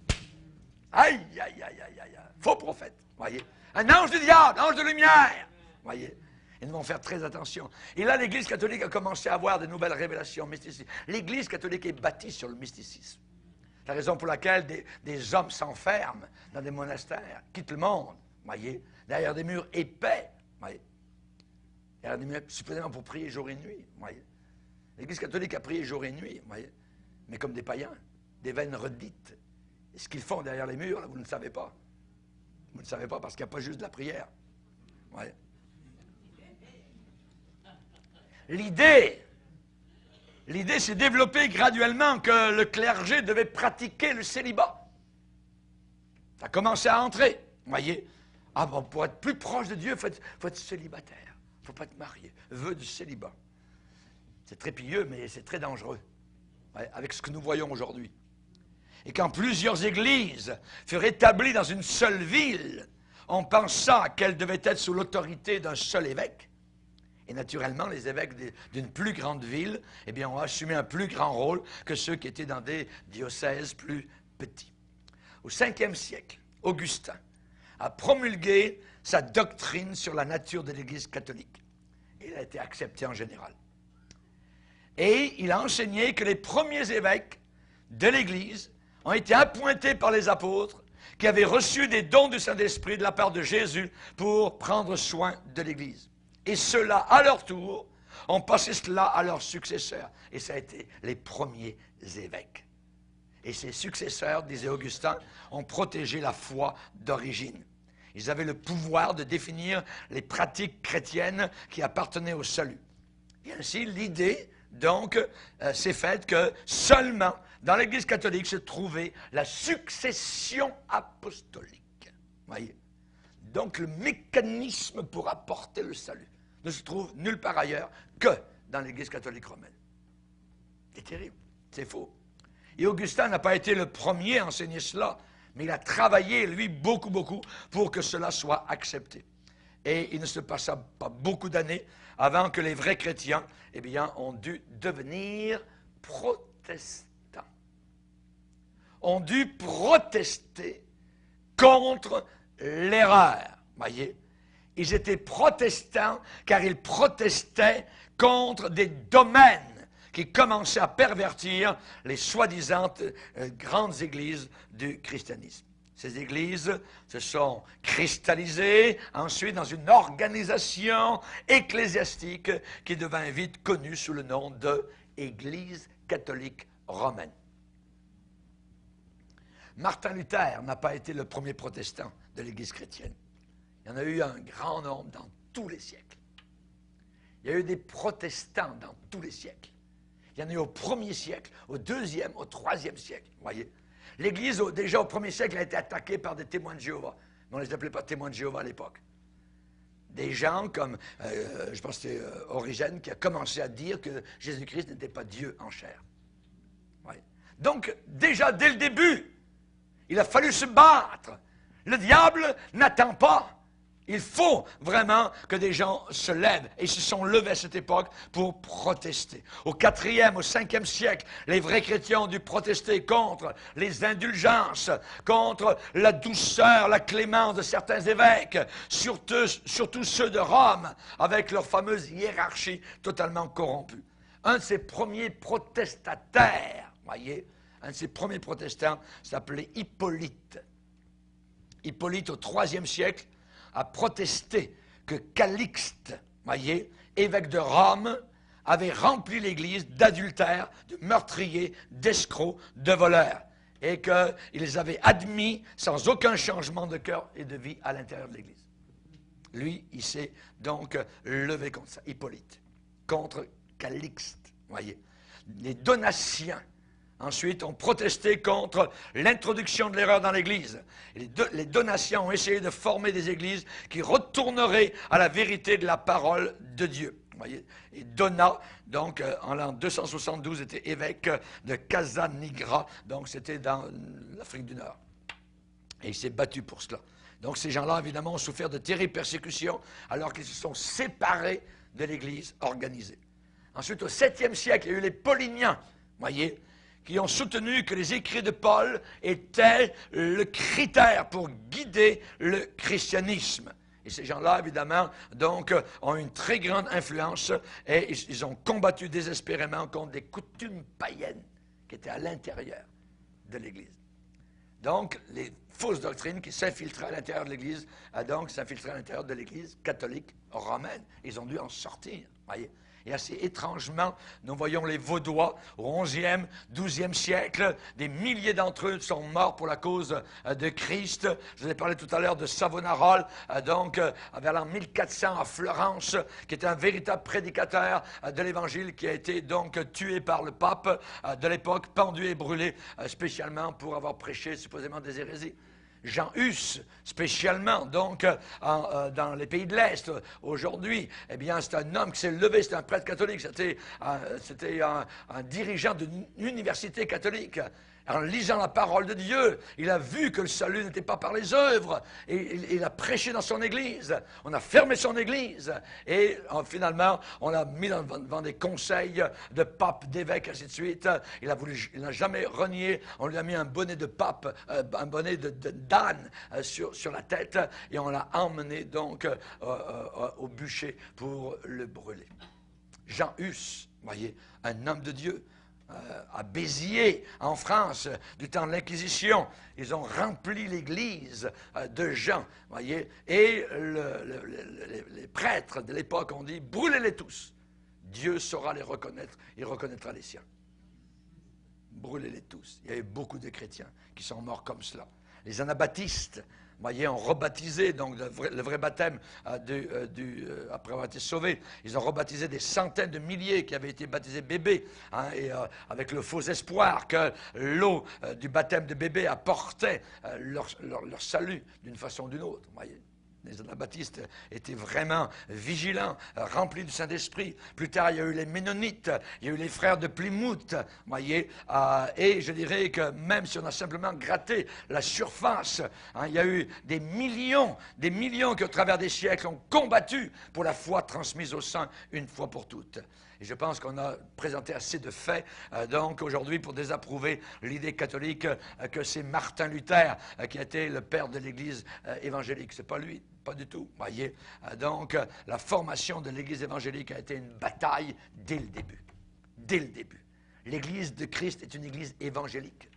Aïe, aïe, aïe, aïe, aïe, faux prophète, voyez. Un ange du diable, ange de lumière, voyez. Et nous devons faire très attention. Et là, l'Église catholique a commencé à avoir de nouvelles révélations mystiques. L'Église catholique est bâtie sur le mysticisme. C'est la raison pour laquelle des hommes s'enferment dans des monastères, quittent le monde, voyez, derrière des murs épais, voyez. Derrière des murs, supposément pour prier jour et nuit, voyez. L'Église catholique a prié jour et nuit, voyez, mais comme des païens, des veines redites. Et ce qu'ils font derrière les murs, là, vous ne savez pas. Vous ne savez pas parce qu'il n'y a pas juste de la prière, voyez. L'idée s'est développée graduellement que le clergé devait pratiquer le célibat. Ça a commencé à entrer, voyez. Ah bon, pour être plus proche de Dieu, il faut être célibataire. Il ne faut pas être marié. Vœu du célibat. C'est très pieux, mais c'est très dangereux, ouais, avec ce que nous voyons aujourd'hui. Et quand plusieurs églises furent établies dans une seule ville, on pensa qu'elles devaient être sous l'autorité d'un seul évêque. Et naturellement, les évêques d'une plus grande ville, eh bien, ont assumé un plus grand rôle que ceux qui étaient dans des diocèses plus petits. Au 5e siècle, Augustin, a promulgué sa doctrine sur la nature de l'Église catholique. Il a été accepté en général. Et il a enseigné que les premiers évêques de l'Église ont été appointés par les apôtres qui avaient reçu des dons du Saint-Esprit de la part de Jésus pour prendre soin de l'Église. Et ceux-là, à leur tour, ont passé cela à leurs successeurs. Et ça a été les premiers évêques. Et ces successeurs, disait Augustin, ont protégé la foi d'origine. Ils avaient le pouvoir de définir les pratiques chrétiennes qui appartenaient au salut. Et ainsi, l'idée, donc, s'est faite que seulement dans l'Église catholique se trouvait la succession apostolique. Voyez? Donc, le mécanisme pour apporter le salut ne se trouve nulle part ailleurs que dans l'Église catholique romaine. C'est terrible, c'est faux. Et Augustin n'a pas été le premier à enseigner cela, mais il a travaillé, lui, beaucoup pour que cela soit accepté. Et il ne se passa pas beaucoup d'années avant que les vrais chrétiens, eh bien, ont dû devenir protestants. Ont dû protester contre l'erreur. Voyez, ils étaient protestants car ils protestaient contre des domaines qui commençaient à pervertir les soi-disant grandes églises du christianisme. Ces églises se sont cristallisées ensuite dans une organisation ecclésiastique qui devint vite connue sous le nom de Église catholique romaine. Martin Luther n'a pas été le premier protestant de l'Église chrétienne. Il y en a eu un grand nombre dans tous les siècles. Il y a eu des protestants dans tous les siècles. Il y en a eu au 1er siècle, au 2e, au 3e siècle. Voyez. L'Église, déjà au 1er siècle, a été attaquée par des témoins de Jéhovah. Mais on ne les appelait pas témoins de Jéhovah à l'époque. Des gens comme, je pense que c'est Origène qui a commencé à dire que Jésus-Christ n'était pas Dieu en chair. Voyez. Donc, déjà, dès le début, il a fallu se battre. Le diable n'attend pas. Il faut vraiment que des gens se lèvent. Et ils se sont levés à cette époque pour protester. Au 4e, au 5e siècle, les vrais chrétiens ont dû protester contre les indulgences, contre la douceur, la clémence de certains évêques, surtout ceux de Rome, avec leur fameuse hiérarchie totalement corrompue. Un de ces premiers protestataires, voyez, un de ces premiers protestants s'appelait Hippolyte. Hippolyte, au 3e siècle, a protesté que Calixte, voyez, évêque de Rome, avait rempli l'Église d'adultères, de meurtriers, d'escrocs, de voleurs, et qu'il les avait admis sans aucun changement de cœur et de vie à l'intérieur de l'Église. Lui, il s'est donc levé contre ça, Hippolyte, contre Calixte, voyez. Les Donatiens, ensuite, ont protesté contre l'introduction de l'erreur dans l'Église. Les Donatiens ont essayé de former des églises qui retourneraient à la vérité de la parole de Dieu. Voyez? Et Donat, donc, en l'an 272, était évêque de Casanigra, donc c'était dans l'Afrique du Nord. Et il s'est battu pour cela. Donc ces gens-là, évidemment, ont souffert de terribles persécutions alors qu'ils se sont séparés de l'Église organisée. Ensuite, au 7e siècle, il y a eu les Pauliniens, voyez, qui ont soutenu que les écrits de Paul étaient le critère pour guider le christianisme. Et ces gens-là, évidemment, donc, ont une très grande influence et ils ont combattu désespérément contre des coutumes païennes qui étaient à l'intérieur de l'Église. Donc, les fausses doctrines qui s'infiltraient à l'intérieur de l'Église, donc s'infiltraient à l'intérieur de l'Église catholique romaine. Ils ont dû en sortir, voyez. Et assez étrangement, nous voyons les Vaudois au 11e, 12e siècle. Des milliers d'entre eux sont morts pour la cause de Christ. Je vous ai parlé tout à l'heure de Savonarola, donc vers l'an 1400 à Florence, qui était un véritable prédicateur de l'Évangile, qui a été donc tué par le pape de l'époque, pendu et brûlé spécialement pour avoir prêché supposément des hérésies. Jean Hus, spécialement, donc, dans les pays de l'Est, aujourd'hui, eh bien, c'est un homme qui s'est levé, c'est un prêtre catholique, c'était un dirigeant d'une université catholique. En lisant la parole de Dieu, il a vu que le salut n'était pas par les œuvres. Et il a prêché dans son église. On a fermé son église. Et finalement, on l'a mis devant des conseils de papes, d'évêques, ainsi de suite. Il n'a jamais renié. On lui a mis un bonnet de pape, un bonnet d'âne sur la tête. Et on l'a emmené donc au bûcher pour le brûler. Jean Hus, voyez, un homme de Dieu, à Béziers, en France, du temps de l'Inquisition. Ils ont rempli l'église de gens, voyez, et les prêtres de l'époque ont dit, brûlez-les tous. Dieu saura les reconnaître, il reconnaîtra les siens. Brûlez-les tous. Il y a eu beaucoup de chrétiens qui sont morts comme cela. Les anabaptistes, voyez, ont rebaptisé, donc le vrai baptême après avoir été sauvés. Ils ont rebaptisé des centaines de milliers qui avaient été baptisés bébés, hein, et avec le faux espoir que l'eau du baptême de bébé apportait leur salut d'une façon ou d'une autre, voyez. Les anabaptistes étaient vraiment vigilants, remplis du Saint-Esprit. Plus tard, il y a eu les Ménonites, il y a eu les frères de Plymouth, voyez, et je dirais que même si on a simplement gratté la surface, hein, il y a eu des millions qui, au travers des siècles, ont combattu pour la foi transmise aux saints une fois pour toutes. Et je pense qu'on a présenté assez de faits, donc, aujourd'hui, pour désapprouver l'idée catholique que c'est Martin Luther qui a été le père de l'Église évangélique. C'est pas lui, pas du tout, voyez. Donc, la formation de l'Église évangélique a été une bataille dès le début. Dès le début. L'Église de Christ est une Église évangélique.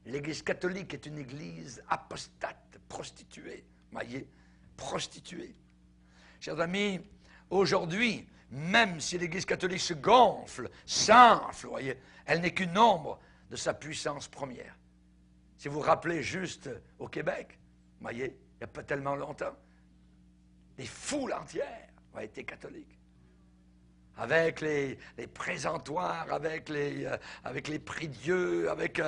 L'Église catholique est une Église apostate, prostituée, voyez, prostituée. Chers amis, aujourd'hui, même si l'Église catholique se gonfle, s'enfle, voyez, elle n'est qu'une ombre de sa puissance première. Si vous vous rappelez juste au Québec, voyez, il n'y a pas tellement longtemps, des foules entières ont été catholiques. Avec les présentoirs, avec les prix Dieu, avec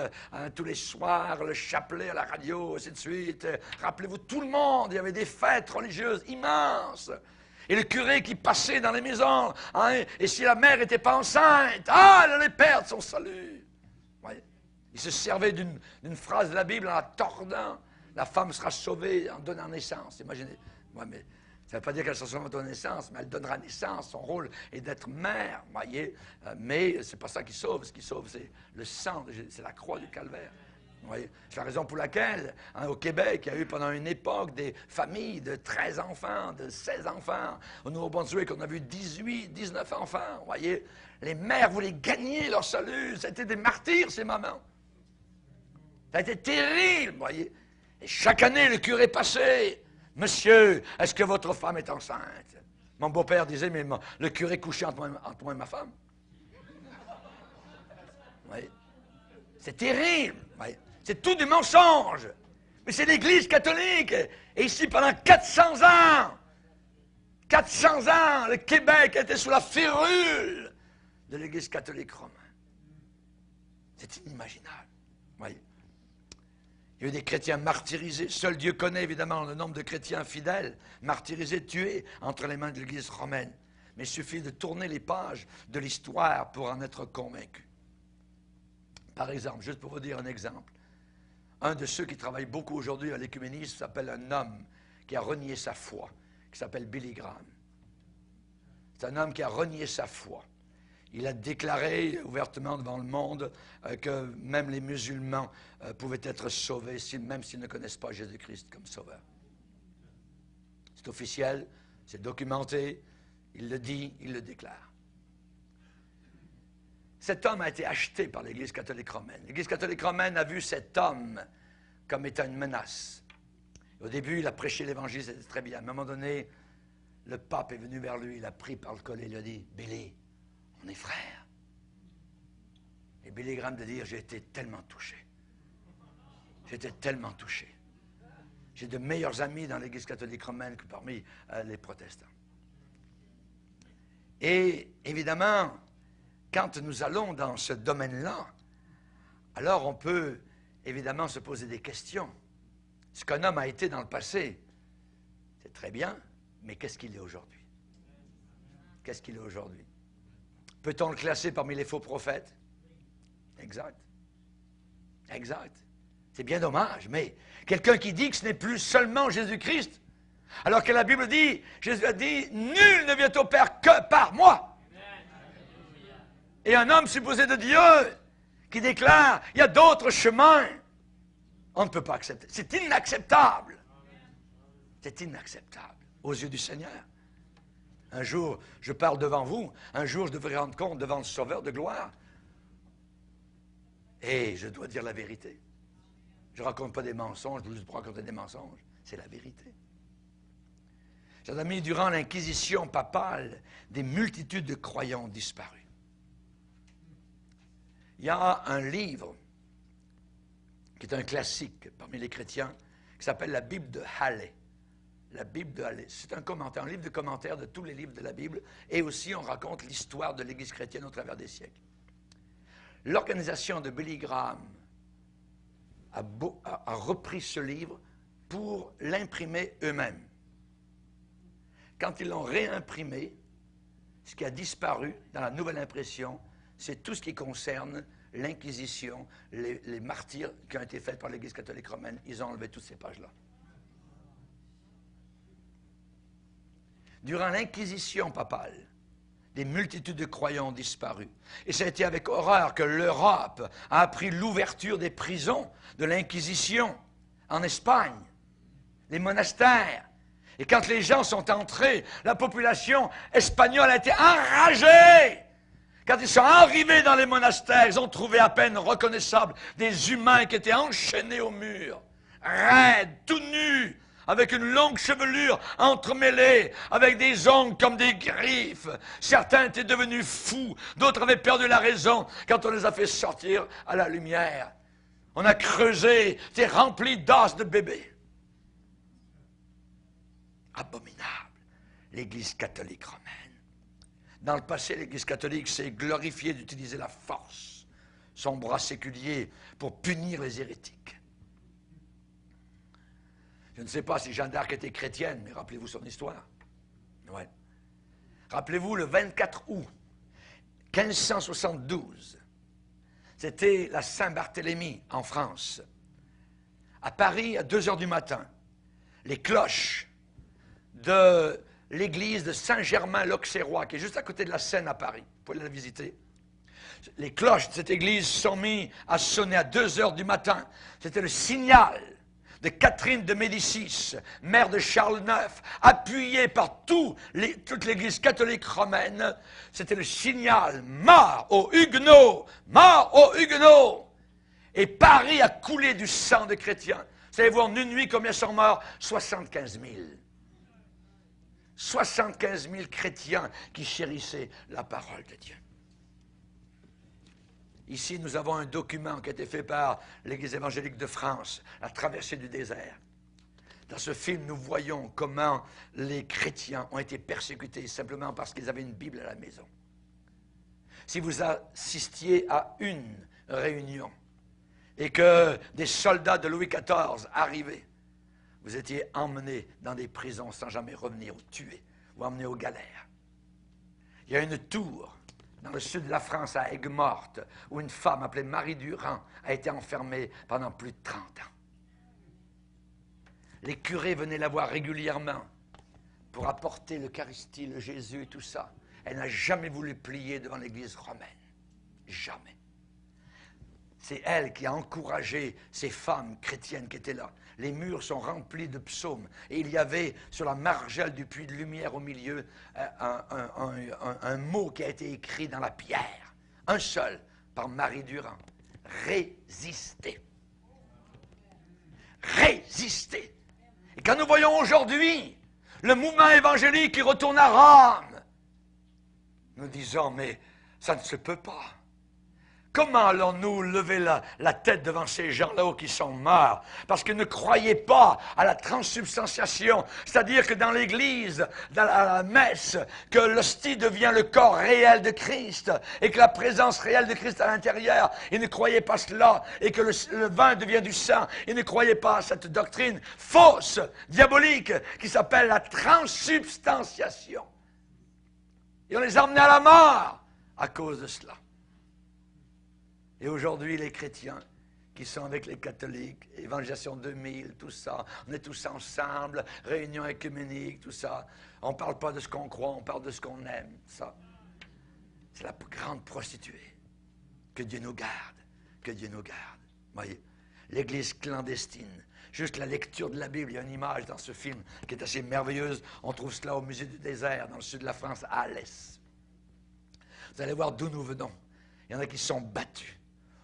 tous les soirs, le chapelet à la radio, ainsi de suite. Rappelez-vous, tout le monde, il y avait des fêtes religieuses immenses. Et le curé qui passait dans les maisons, hein, et si la mère n'était pas enceinte, elle allait perdre son salut. Voyez? Il se servait d'une phrase de la Bible en la tordant. La femme sera sauvée en donnant naissance. Imaginez. Ouais, mais ça ne veut pas dire qu'elle sera sauvée en donnant naissance, mais elle donnera naissance. Son rôle est d'être mère, voyez. Mais ce n'est pas ça qui sauve. Ce qui sauve, c'est le sang, c'est la croix du calvaire. C'est la raison pour laquelle, hein, au Québec, il y a eu pendant une époque des familles de 13 enfants, de 16 enfants. Au Nouveau-Brunswick, on a vu 18, 19 enfants. Voyez, les mères voulaient gagner leur salut. C'était des martyrs, ces mamans. Ça a été terrible, voyez. Et chaque année, le curé passait. « Monsieur, est-ce que votre femme est enceinte? » Mon beau-père disait, mais le curé couchait entre moi et ma femme. Voyez. C'est terrible. Voyez. C'est tout des mensonges. Mais c'est l'Église catholique. Et ici, pendant 400 ans, le Québec était sous la férule de l'Église catholique romaine. C'est inimaginable. Voyez. Il y a eu des chrétiens martyrisés. Seul Dieu connaît évidemment le nombre de chrétiens fidèles, martyrisés, tués entre les mains de l'Église romaine. Mais il suffit de tourner les pages de l'histoire pour en être convaincu. Par exemple, juste pour vous dire un exemple, un de ceux qui travaillent beaucoup aujourd'hui à l'écuménisme s'appelle un homme qui a renié sa foi, qui s'appelle Billy Graham. C'est un homme qui a renié sa foi. Il a déclaré ouvertement devant le monde que même les musulmans pouvaient être sauvés, même s'ils ne connaissent pas Jésus-Christ comme sauveur. C'est officiel, c'est documenté, il le dit, il le déclare. Cet homme a été acheté par l'Église catholique romaine. L'Église catholique romaine a vu cet homme comme étant une menace. Au début, il a prêché l'Évangile, c'était très bien. À un moment donné, le pape est venu vers lui, il a pris par le collet, il a dit, « Billy, on est frères. » Et Billy Graham de dire, « J'ai été tellement touché. J'étais tellement touché. J'ai de meilleurs amis dans l'Église catholique romaine que parmi les protestants. » Et évidemment, quand nous allons dans ce domaine-là, alors on peut évidemment se poser des questions. Ce qu'un homme a été dans le passé, c'est très bien, mais qu'est-ce qu'il est aujourd'hui? Qu'est-ce qu'il est aujourd'hui? Peut-on le classer parmi les faux prophètes? Exact. Exact. C'est bien dommage, mais quelqu'un qui dit que ce n'est plus seulement Jésus-Christ, alors que la Bible dit, Jésus a dit, nul ne vient au Père que par moi. Et un homme supposé de Dieu qui déclare, il y a d'autres chemins, on ne peut pas accepter. C'est inacceptable. C'est inacceptable aux yeux du Seigneur. Un jour, je parle devant vous, un jour je devrais rendre compte devant le Sauveur de gloire. Et je dois dire la vérité. Je ne raconte pas des mensonges, je ne veux pas raconter des mensonges. C'est la vérité. Chers amis, durant l'Inquisition papale, des multitudes de croyants ont disparu. Il y a un livre qui est un classique parmi les chrétiens, qui s'appelle la Bible de Halley. La Bible de Halley. C'est un commentaire, un livre de commentaires de tous les livres de la Bible, et aussi on raconte l'histoire de l'Église chrétienne au travers des siècles. L'organisation de Billy Graham a repris ce livre pour l'imprimer eux-mêmes. Quand ils l'ont réimprimé, ce qui a disparu dans la nouvelle impression, c'est tout ce qui concerne l'Inquisition, les martyrs qui ont été faits par l'Église catholique romaine. Ils ont enlevé toutes ces pages-là. Durant l'Inquisition papale, des multitudes de croyants ont disparu. Et ça a été avec horreur que l'Europe a appris l'ouverture des prisons de l'Inquisition en Espagne, les monastères. Et quand les gens sont entrés, la population espagnole a été enragée. Quand ils sont arrivés dans les monastères, ils ont trouvé à peine reconnaissables des humains qui étaient enchaînés au mur, raides, tout nus, avec une longue chevelure entremêlée, avec des ongles comme des griffes. Certains étaient devenus fous, d'autres avaient perdu la raison quand on les a fait sortir à la lumière. On a creusé, c'était rempli d'os de bébés. Abominable, l'Église catholique romaine. Dans le passé, l'Église catholique s'est glorifiée d'utiliser la force, son bras séculier, pour punir les hérétiques. Je ne sais pas si Jeanne d'Arc était chrétienne, mais rappelez-vous son histoire. Ouais. Rappelez-vous, le 24 août 1572, c'était la Saint-Barthélemy en France. À Paris, à 2 heures du matin, les cloches de l'église de Saint-Germain-l'Auxerrois, qui est juste à côté de la Seine à Paris. Vous pouvez la visiter. Les cloches de cette église sont mises à sonner à 2 heures du matin. C'était le signal de Catherine de Médicis, mère de Charles IX, appuyée par toute l'église catholique romaine. C'était le signal « Mort aux Huguenots! Mort aux Huguenots !» Et Paris a coulé du sang de chrétiens. Savez-vous en une nuit combien sont morts? 75 000. 75 000 chrétiens qui chérissaient la parole de Dieu. Ici, nous avons un document qui a été fait par l'Église évangélique de France, la traversée du désert. Dans ce film, nous voyons comment les chrétiens ont été persécutés simplement parce qu'ils avaient une Bible à la maison. Si vous assistiez à une réunion et que des soldats de Louis XIV arrivaient, vous étiez emmenés dans des prisons sans jamais revenir ou tués ou emmenés aux galères. Il y a une tour dans le sud de la France, à Aigues-Mortes, où une femme appelée Marie Durand a été enfermée pendant plus de 30 ans. Les curés venaient la voir régulièrement pour apporter l'Eucharistie, le Jésus et tout ça. Elle n'a jamais voulu plier devant l'Église romaine. Jamais. C'est elle qui a encouragé ces femmes chrétiennes qui étaient là. Les murs sont remplis de psaumes. Et il y avait sur la margelle du puits de lumière au milieu un mot qui a été écrit dans la pierre. Un seul, par Marie Durand. Résister. Résister. Et quand nous voyons aujourd'hui le mouvement évangélique qui retourne à Rome, nous disons, mais ça ne se peut pas. Comment allons-nous lever la tête devant ces gens là-haut qui sont morts? Parce qu'ils ne croyaient pas à la transsubstantiation, c'est-à-dire que dans l'Église, dans la messe, que l'hostie devient le corps réel de Christ et que la présence réelle de Christ à l'intérieur. Ils ne croyaient pas cela et que le vin devient du sang. Ils ne croyaient pas à cette doctrine fausse, diabolique, qui s'appelle la transsubstantiation. Et on les a emmenés à la mort à cause de cela. Et aujourd'hui, les chrétiens qui sont avec les catholiques, Évangélisation 2000, tout ça. On est tous ensemble, réunion œcuménique, tout ça. On ne parle pas de ce qu'on croit, on parle de ce qu'on aime, ça. C'est la grande prostituée. Que Dieu nous garde, que Dieu nous garde. Voyez, l'église clandestine. Juste la lecture de la Bible, il y a une image dans ce film qui est assez merveilleuse. On trouve cela au musée du désert, dans le sud de la France, à Alès. Vous allez voir d'où nous venons. Il y en a qui sont battus.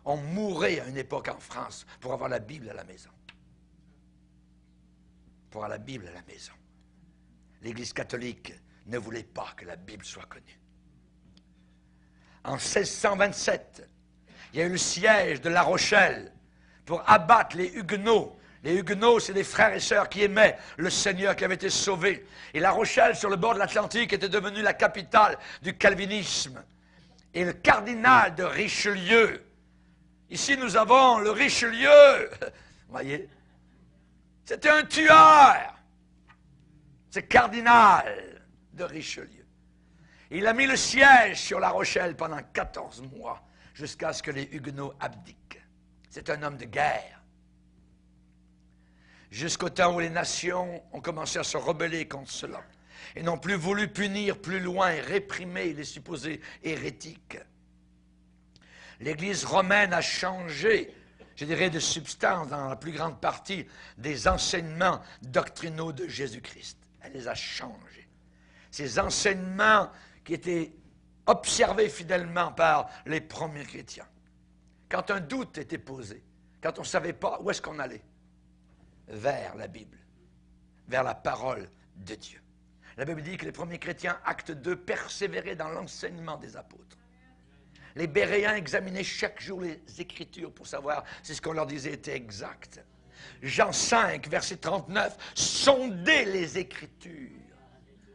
On mourait à une époque en France pour avoir la Bible à la maison. Pour avoir la Bible à la maison. L'Église catholique ne voulait pas que la Bible soit connue. En 1627, il y a eu le siège de La Rochelle pour abattre les Huguenots. Les Huguenots, c'est des frères et sœurs qui aimaient le Seigneur, qui avait été sauvé. Et La Rochelle, sur le bord de l'Atlantique, était devenue la capitale du calvinisme. Et le cardinal de Richelieu, ici nous avons le Richelieu, voyez, c'était un tueur. C'est cardinal de Richelieu. Il a mis le siège sur La Rochelle pendant 14 mois, jusqu'à ce que les Huguenots abdiquent. C'est un homme de guerre. Jusqu'au temps où les nations ont commencé à se rebeller contre cela et n'ont plus voulu punir plus loin et réprimer les supposés hérétiques. L'Église romaine a changé, je dirais, de substance dans la plus grande partie des enseignements doctrinaux de Jésus-Christ. Elle les a changés. Ces enseignements qui étaient observés fidèlement par les premiers chrétiens. Quand un doute était posé, quand on ne savait pas où est-ce qu'on allait, vers la Bible, vers la parole de Dieu. La Bible dit que les premiers chrétiens, acte 2, persévéraient dans l'enseignement des apôtres. Les Béréens examinaient chaque jour les Écritures pour savoir si ce qu'on leur disait était exact. Jean 5, verset 39, « Sondez les Écritures »,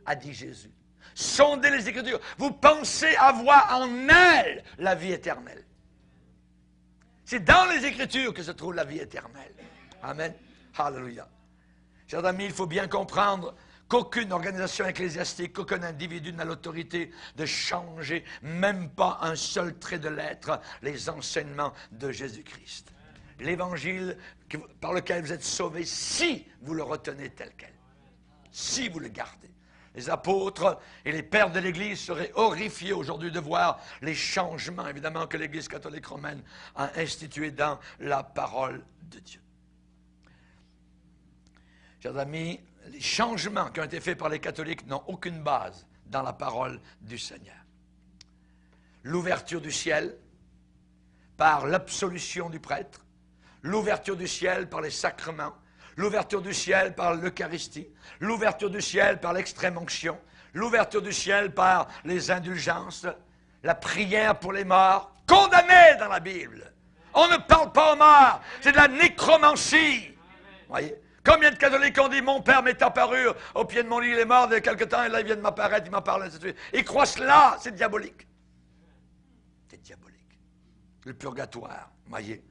a dit Jésus. Sondez les Écritures. Vous pensez avoir en elles la vie éternelle. C'est dans les Écritures que se trouve la vie éternelle. Amen. Alléluia. Chers amis, il faut bien comprendre qu'aucune organisation ecclésiastique, qu'aucun individu n'a l'autorité de changer, même pas un seul trait de lettre, les enseignements de Jésus-Christ. L'évangile par lequel vous êtes sauvés, si vous le retenez tel quel, si vous le gardez. Les apôtres et les pères de l'Église seraient horrifiés aujourd'hui de voir les changements, évidemment, que l'Église catholique romaine a institués dans la parole de Dieu. Chers amis, les changements qui ont été faits par les catholiques n'ont aucune base dans la parole du Seigneur. L'ouverture du ciel par l'absolution du prêtre, l'ouverture du ciel par les sacrements, l'ouverture du ciel par l'Eucharistie, l'ouverture du ciel par l'extrême-onction, l'ouverture du ciel par les indulgences, la prière pour les morts, condamnée dans la Bible. On ne parle pas aux morts, c'est de la nécromancie. Voyez? Combien de catholiques ont dit « Mon père m'est apparu au pied de mon lit, il est mort il y a quelque temps, et là il vient de m'apparaître, il m'en parle, ainsi de suite. » Ils croient cela, c'est diabolique. C'est diabolique. Le purgatoire, voyez,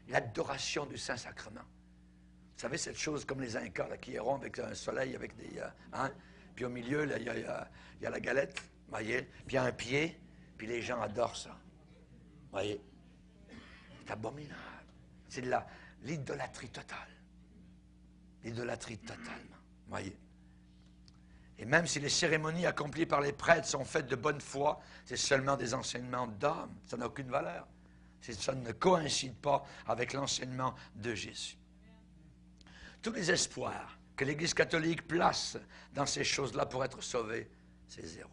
l'adoration du Saint-Sacrement. Vous savez, cette chose comme les Incas, là, qui iront avec un soleil, avec des... puis au milieu, là, il y a la galette, voyez, puis il y a un pied, puis les gens adorent ça. Voyez, c'est abominable. C'est de l'idolâtrie totale. L'idolâtrie totalement, voyez. Et même si les cérémonies accomplies par les prêtres sont faites de bonne foi, c'est seulement des enseignements d'hommes. Ça n'a aucune valeur. Ça ne coïncide pas avec l'enseignement de Jésus. Tous les espoirs que l'Église catholique place dans ces choses-là pour être sauvée, c'est zéro.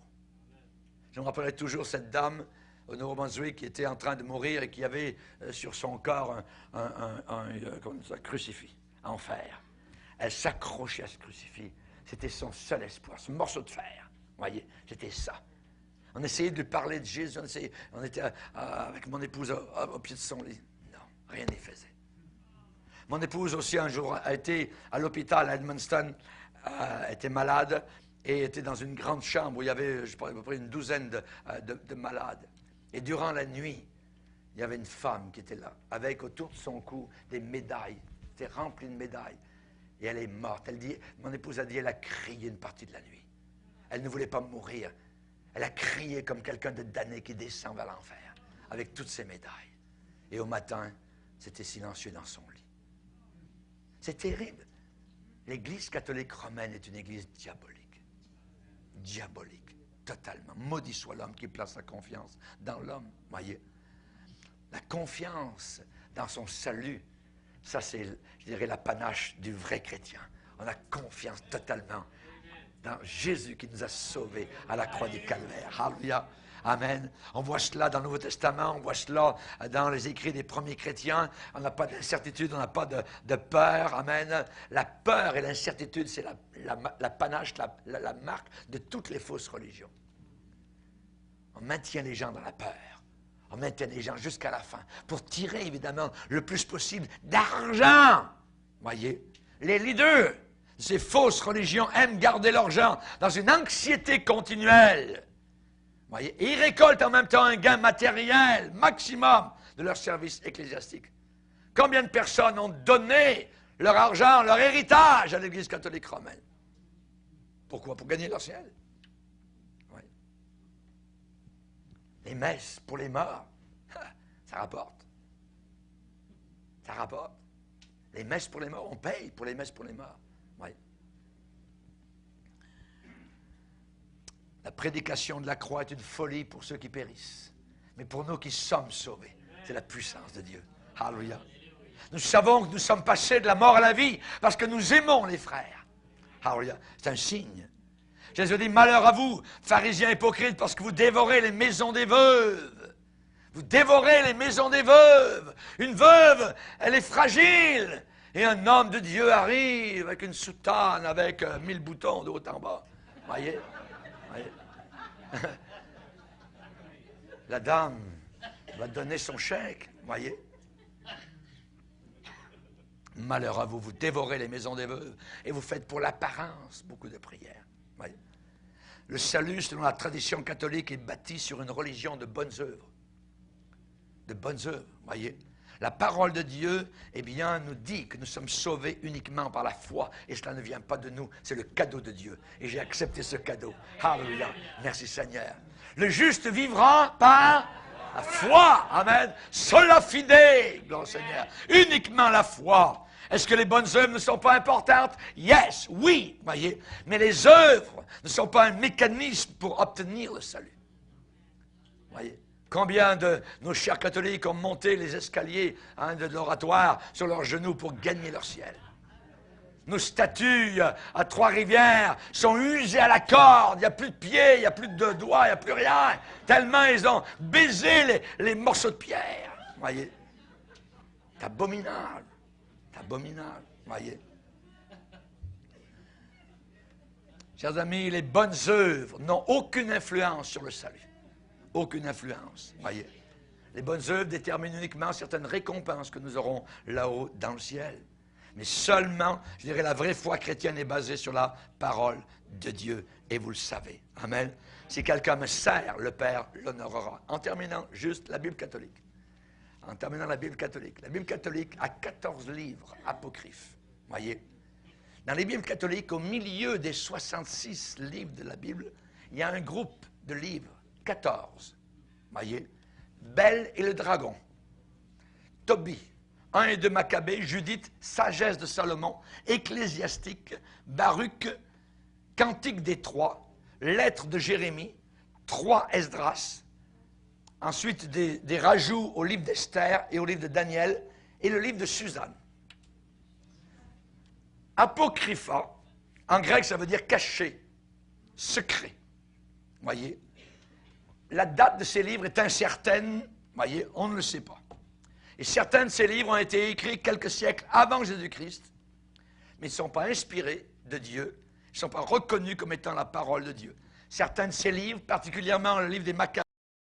Je me rappellerai toujours cette dame au Nouveau-Brunswick qui était en train de mourir et qui avait sur son corps un crucifix en fer. Elle s'accrochait à ce crucifix. C'était son seul espoir, ce morceau de fer. Voyez, c'était ça. On essayait de lui parler de Jésus. On était avec mon épouse au pied de son lit. Non, rien n'y faisait. Mon épouse aussi un jour a été à l'hôpital à Edmundston, était malade et était dans une grande chambre où il y avait, je pense, à peu près une douzaine de malades. Et durant la nuit, il y avait une femme qui était là, avec autour de son cou des médailles. C'était rempli de médailles. Et elle est morte. Mon épouse a dit, elle a crié une partie de la nuit. Elle ne voulait pas mourir. Elle a crié comme quelqu'un de damné qui descend vers l'enfer, avec toutes ses médailles. Et au matin, c'était silencieux dans son lit. C'est terrible. L'Église catholique romaine est une église diabolique. Diabolique, totalement. Maudit soit l'homme qui place sa confiance dans l'homme. Voyez, la confiance dans son salut, ça c'est, je dirais, l'apanage du vrai chrétien. On a confiance totalement dans Jésus qui nous a sauvés à la croix du Calvaire. Alléluia. Amen. On voit cela dans le Nouveau Testament, on voit cela dans les écrits des premiers chrétiens. On n'a pas d'incertitude, on n'a pas de peur. Amen. La peur et l'incertitude, c'est l'apanage, la marque de toutes les fausses religions. On maintient les gens dans la peur. On maintient les gens jusqu'à la fin pour tirer, évidemment, le plus possible d'argent. Voyez, les leaders de ces fausses religions aiment garder leur gens dans une anxiété continuelle. Voyez, et ils récoltent en même temps un gain matériel maximum de leur service ecclésiastique. Combien de personnes ont donné leur argent, leur héritage à l'Église catholique romaine? Pourquoi? Pour gagner leur ciel. Oui. Les messes pour les morts, ça rapporte. Ça rapporte. Les messes pour les morts, on paye pour les messes pour les morts. Oui. La prédication de la croix est une folie pour ceux qui périssent. Mais pour nous qui sommes sauvés, c'est la puissance de Dieu. Alléluia. Nous savons que nous sommes passés de la mort à la vie parce que nous aimons les frères. Alléluia. C'est un signe. Jésus dit, malheur à vous, pharisiens hypocrites, parce que vous dévorez les maisons des veuves. Vous dévorez les maisons des veuves. Une veuve, elle est fragile. Et un homme de Dieu arrive avec une soutane, avec 1000 boutons de haut en bas. Voyez? La dame va donner son chèque, voyez. Malheur à vous, vous dévorez les maisons des veuves et vous faites pour l'apparence beaucoup de prières. Voyez. Le salut, selon la tradition catholique, est bâti sur une religion de bonnes œuvres. De bonnes œuvres, voyez. La parole de Dieu, eh bien, nous dit que nous sommes sauvés uniquement par la foi. Et cela ne vient pas de nous, c'est le cadeau de Dieu. Et j'ai accepté ce cadeau. Alléluia. Merci Seigneur. Le juste vivra par la foi. Amen. Sola fide, gloire au Seigneur. Uniquement la foi. Est-ce que les bonnes œuvres ne sont pas importantes? Yes, oui, voyez. Mais les œuvres ne sont pas un mécanisme pour obtenir le salut. Voyez. Combien de nos chers catholiques ont monté les escaliers de l'oratoire sur leurs genoux pour gagner leur ciel? Nos statues à Trois-Rivières sont usées à la corde. Il n'y a plus de pieds, il n'y a plus de doigts, il n'y a plus rien. Tellement ils ont baisé les morceaux de pierre. Voyez? C'est abominable. C'est abominable. Voyez? Chers amis, les bonnes œuvres n'ont aucune influence sur le salut. Aucune influence, voyez. Les bonnes œuvres déterminent uniquement certaines récompenses que nous aurons là-haut dans le ciel. Mais seulement, je dirais, la vraie foi chrétienne est basée sur la parole de Dieu. Et vous le savez. Amen. Si quelqu'un me sert, le Père l'honorera. En terminant, juste la Bible catholique. En terminant la Bible catholique. La Bible catholique a 14 livres apocryphes. Voyez. Dans les Bibles catholiques, au milieu des 66 livres de la Bible, il y a un groupe de livres. 14, voyez, Belle et le dragon, Tobie, 1 et 2 Maccabées, Judith, Sagesse de Salomon, Ecclésiastique, Baruch, Cantique des Trois, Lettres de Jérémie, 3 Esdras, ensuite des rajouts au livre d'Esther et au livre de Daniel, et le livre de Suzanne. Apocrypha, en grec ça veut dire caché, secret, voyez. La date de ces livres est incertaine, voyez, on ne le sait pas. Et certains de ces livres ont été écrits quelques siècles avant Jésus-Christ, mais ils ne sont pas inspirés de Dieu, ils ne sont pas reconnus comme étant la parole de Dieu. Certains de ces livres, particulièrement le livre des Maccabées,